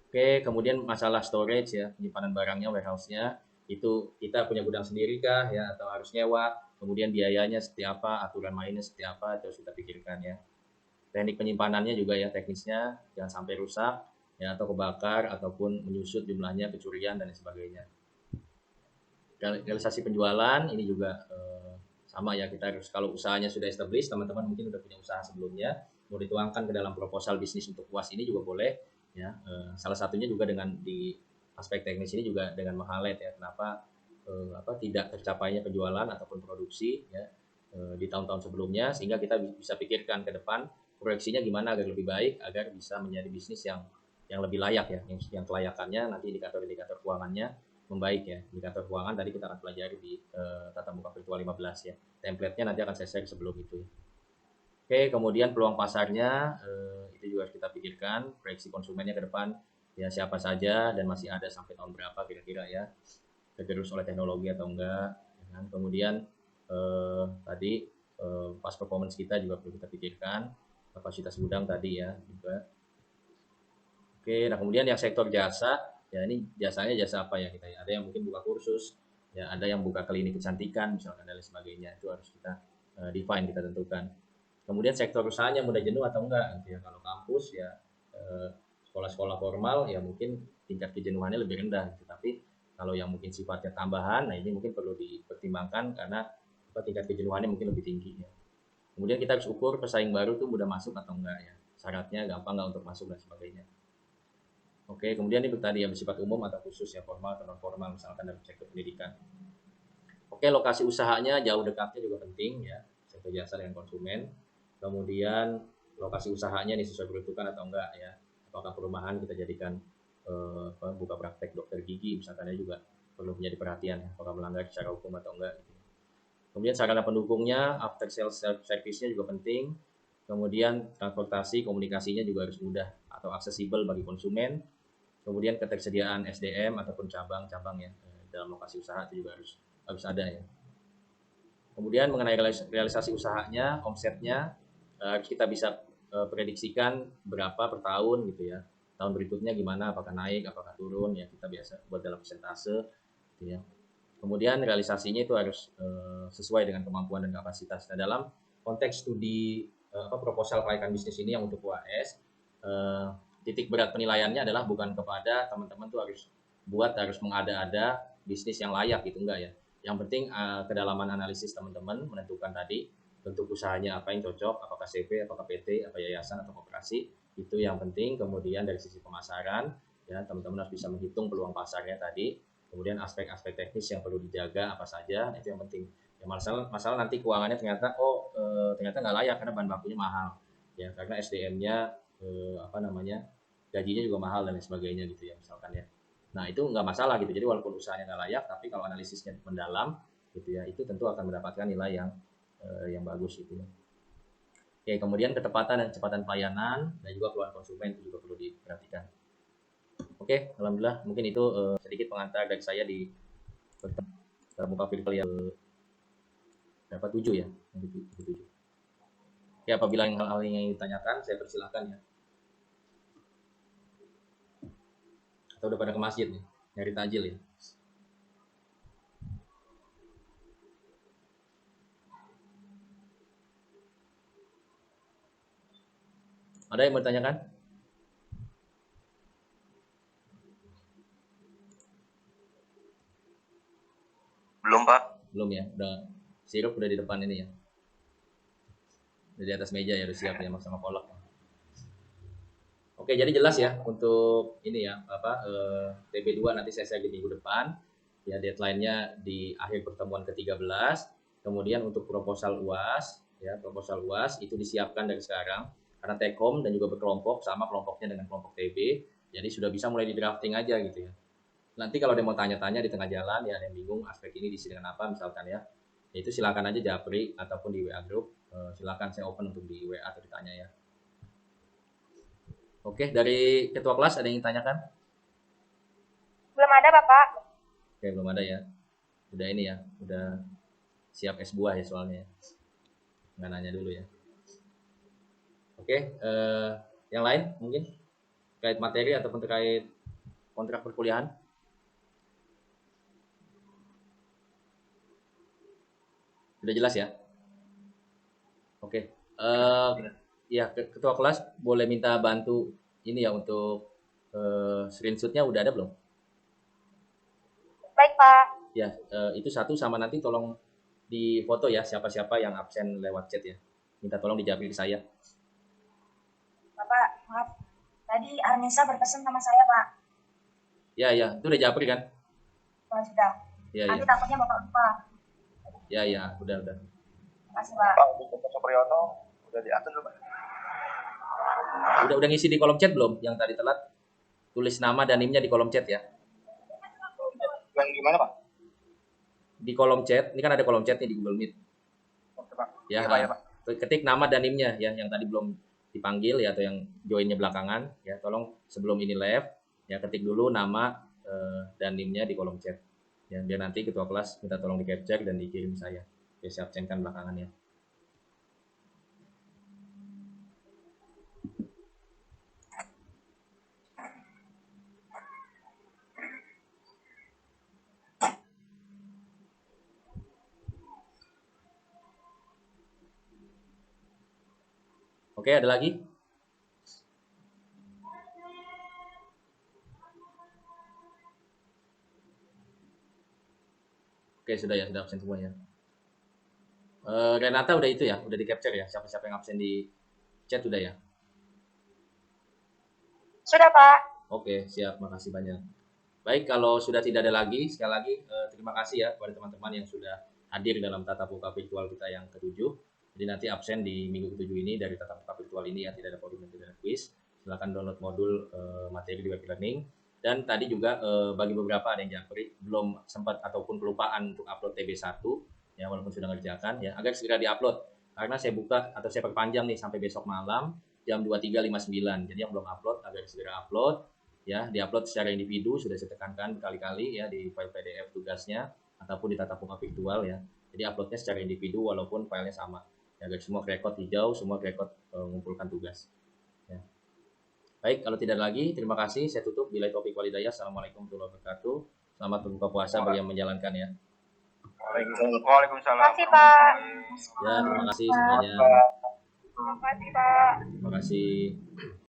Oke, kemudian masalah storage ya, penyimpanan barangnya, warehouse-nya, itu kita punya gudang sendiri kah ya, atau harus nyewa, kemudian biayanya seperti apa, aturan mainnya seperti apa, terus kita pikirkan ya. Teknik penyimpanannya juga ya, teknisnya jangan sampai rusak ya, atau kebakar ataupun menyusut jumlahnya, kecurian dan sebagainya. Realisasi penjualan ini juga sama ya, kita harus, kalau usahanya sudah established, teman-teman mungkin sudah punya usaha sebelumnya, mau dituangkan ke dalam proposal bisnis untuk UAS ini juga boleh ya. Salah satunya juga dengan di aspek teknis ini juga dengan meng-highlight ya, kenapa tidak tercapainya penjualan ataupun produksi ya di tahun-tahun sebelumnya, sehingga kita bisa pikirkan ke depan proyeksinya gimana agar lebih baik, agar bisa menjadi bisnis yang lebih layak ya, yang kelayakannya nanti indikator-indikator keuangannya membaik ya. Indikator keuangan tadi kita akan pelajari di tatap muka virtual 15 ya. Template-nya nanti akan saya share sebelum itu ya. Oke, kemudian peluang pasarnya itu juga harus kita pikirkan, proyeksi konsumennya ke depan ya siapa saja dan masih ada sampai tahun berapa kira-kira ya, tergerus oleh teknologi atau enggak. Dan kemudian tadi past performance kita juga perlu kita pikirkan, kapasitas gudang tadi ya juga. Oke, nah kemudian yang sektor jasa, ya ini jasanya jasa apa ya kita ya? Ada yang mungkin buka kursus, ya ada yang buka klinik kecantikan misalkan dan lain sebagainya. Itu harus kita define, kita tentukan. Kemudian sektor usahanya mudah jenuh atau enggak gitu ya. Kalau kampus ya sekolah-sekolah formal ya mungkin tingkat kejenuhannya lebih rendah gitu. Tapi kalau yang mungkin sifatnya tambahan, nah ini mungkin perlu dipertimbangkan karena tingkat kejenuhannya mungkin lebih tinggi ya. Kemudian kita harus ukur pesaing baru tuh mudah masuk atau enggak ya. Syaratnya gampang nggak untuk masuk dan sebagainya. Oke, kemudian ini tadi yang bersifat umum atau khusus ya, formal atau non formal misalkan dalam sektor pendidikan. Oke, lokasi usahanya jauh dekatnya juga penting ya, sektor jasa dengan konsumen. Kemudian lokasi usahanya ini sesuai peruntukan atau enggak ya. Apakah perumahan kita jadikan buka praktek dokter gigi misalkan juga perlu menjadi perhatian ya, apakah melanggar secara hukum atau enggak gitu. Kemudian sarana pendukungnya, after sales service-nya juga penting. Kemudian transportasi, komunikasinya juga harus mudah atau aksesibel bagi konsumen. Kemudian ketersediaan SDM ataupun cabang-cabang ya dalam lokasi usaha itu juga harus ada ya. Kemudian mengenai realisasi usahanya, omsetnya kita bisa prediksikan berapa per tahun gitu ya. Tahun berikutnya gimana, apakah naik, apakah turun ya, kita biasa buat dalam persentase gitu ya. Kemudian realisasinya itu harus sesuai dengan kemampuan dan kapasitas. Nah, dalam konteks studi proposal kelayakan bisnis ini yang untuk UAS, titik berat penilaiannya adalah bukan kepada teman-teman tuh harus mengada-ada bisnis yang layak gitu, enggak ya. Yang penting kedalaman analisis teman-teman menentukan tadi bentuk usahanya apa yang cocok, apakah CV, apakah PT, apa yayasan atau koperasi, itu yang penting. Kemudian dari sisi pemasaran ya teman-teman harus bisa menghitung peluang pasarnya tadi. Kemudian aspek-aspek teknis yang perlu dijaga apa saja, itu yang penting. Ya masalah nanti keuangannya ternyata ternyata nggak layak karena bahan bakunya mahal ya, karena SDM-nya gajinya juga mahal dan lain sebagainya gitu ya misalkan ya. Nah itu nggak masalah gitu, jadi walaupun usahanya nggak layak tapi kalau analisisnya mendalam gitu ya, itu tentu akan mendapatkan nilai yang bagus gitu ya. Oke, kemudian ketepatan dan kecepatan pelayanan dan juga keluhan konsumen itu juga perlu diperhatikan. Oke, alhamdulillah mungkin itu sedikit pengantar dari saya di muka virtual yang dapat 7 ya, yang 7. Oke, apabila hal-hal yang ingin ditanyakan saya persilahkan ya. Atau udah pada ke masjid nih, nyari tajil ya. Ada yang mau ditanyakan? Belum, Pak. Belum ya, udah sirup udah di depan ini ya. Udah di atas meja ya, udah siap ya sama kolak. Oke, jadi jelas ya untuk ini ya TB2 nanti saya share di minggu depan. Ya deadline-nya di akhir pertemuan ke-13. Kemudian untuk proposal UAS ya, proposal UAS itu disiapkan dari sekarang karena take home dan juga berkelompok sama kelompoknya dengan kelompok TB. Jadi sudah bisa mulai di drafting aja gitu ya. Nanti kalau ada mau tanya-tanya di tengah jalan ya, ada yang bingung aspek ini diisi dengan apa misalkan ya, itu silakan aja japri ataupun di WA group. Silakan saya open untuk di WA atau ditanya ya. Oke, dari ketua kelas ada yang ditanyakan? Belum ada, Bapak. Oke, belum ada ya. Udah ini ya, udah siap es buah ya soalnya. Nggak nanya dulu ya. Oke, yang lain mungkin terkait materi ataupun terkait kontrak perkuliahan? Udah jelas ya? Oke. Ya, ketua kelas boleh minta bantu ini ya untuk screenshotnya udah ada belum? Baik, Pak. Ya, itu satu sama nanti tolong di foto ya siapa-siapa yang absen lewat chat ya. Minta tolong dijawab ke saya. Bapak, maaf. Tadi Arnisa berpesan sama saya, Pak. Ya, itu udah japri kan? Oh, sudah. Ya, Nanti takutnya Bapak lupa. Ya, udah. Terima kasih, Pak. Pak, untuk Pak Supriyono udah diatur belum, Pak? Udah ngisi di kolom chat belum? Yang tadi telat tulis nama dan NIM-nya di kolom chat ya. Yang yang gimana Pak? Di kolom chat, ini kan ada kolom chat nih di Google Meet. Oke Pak. Ya, Iya Pak, ya Pak. ketik nama dan NIM-nya ya, yang tadi belum dipanggil ya, atau yang join-nya belakangan ya, tolong sebelum ini live ya ketik dulu nama dan NIM-nya di kolom chat. Ya, biar nanti ketua kelas minta tolong di capture dan dikirim saya. Biar saya absenkan belakangan ya. Oke, ada lagi? Oke, sudah ya, sudah absen semuanya. Renata udah itu ya, udah di capture ya, siapa-siapa yang absen di chat udah ya? Sudah, Pak. Oke, siap, makasih banyak. Baik, kalau sudah tidak ada lagi, sekali lagi terima kasih ya kepada teman-teman yang sudah hadir dalam tatap muka virtual kita yang ketujuh. Jadi nanti absen di minggu ketujuh ini dari tatap muka virtual ini ya, tidak ada podium dan tidak ada quiz. Silakan download modul materi di web learning. Dan tadi juga bagi beberapa ada yang japri belum sempat ataupun kelupaan untuk upload TB1 ya, walaupun sudah ngerjakan ya, agar segera diupload. Karena saya buka atau saya perpanjang nih sampai besok malam jam 23.59. Jadi yang belum upload agar segera upload ya, diupload secara individu, sudah saya tekankan berkali-kali ya di file PDF tugasnya ataupun di tatap muka virtual ya. Jadi uploadnya secara individu walaupun filenya sama. Ya, agar semua record hijau, semua record mengumpulkan tugas. Ya. Baik, kalau tidak lagi, terima kasih. Saya tutup. Billahi taufiq wal hidayah. Assalamualaikum warahmatullahi wabarakatuh. Selamat berbuka puasa bagi yang menjalankan ya. Waalaikumsalam. Terima kasih, Pak. Ya, terima kasih semuanya. Terima kasih, Pak. Terima kasih.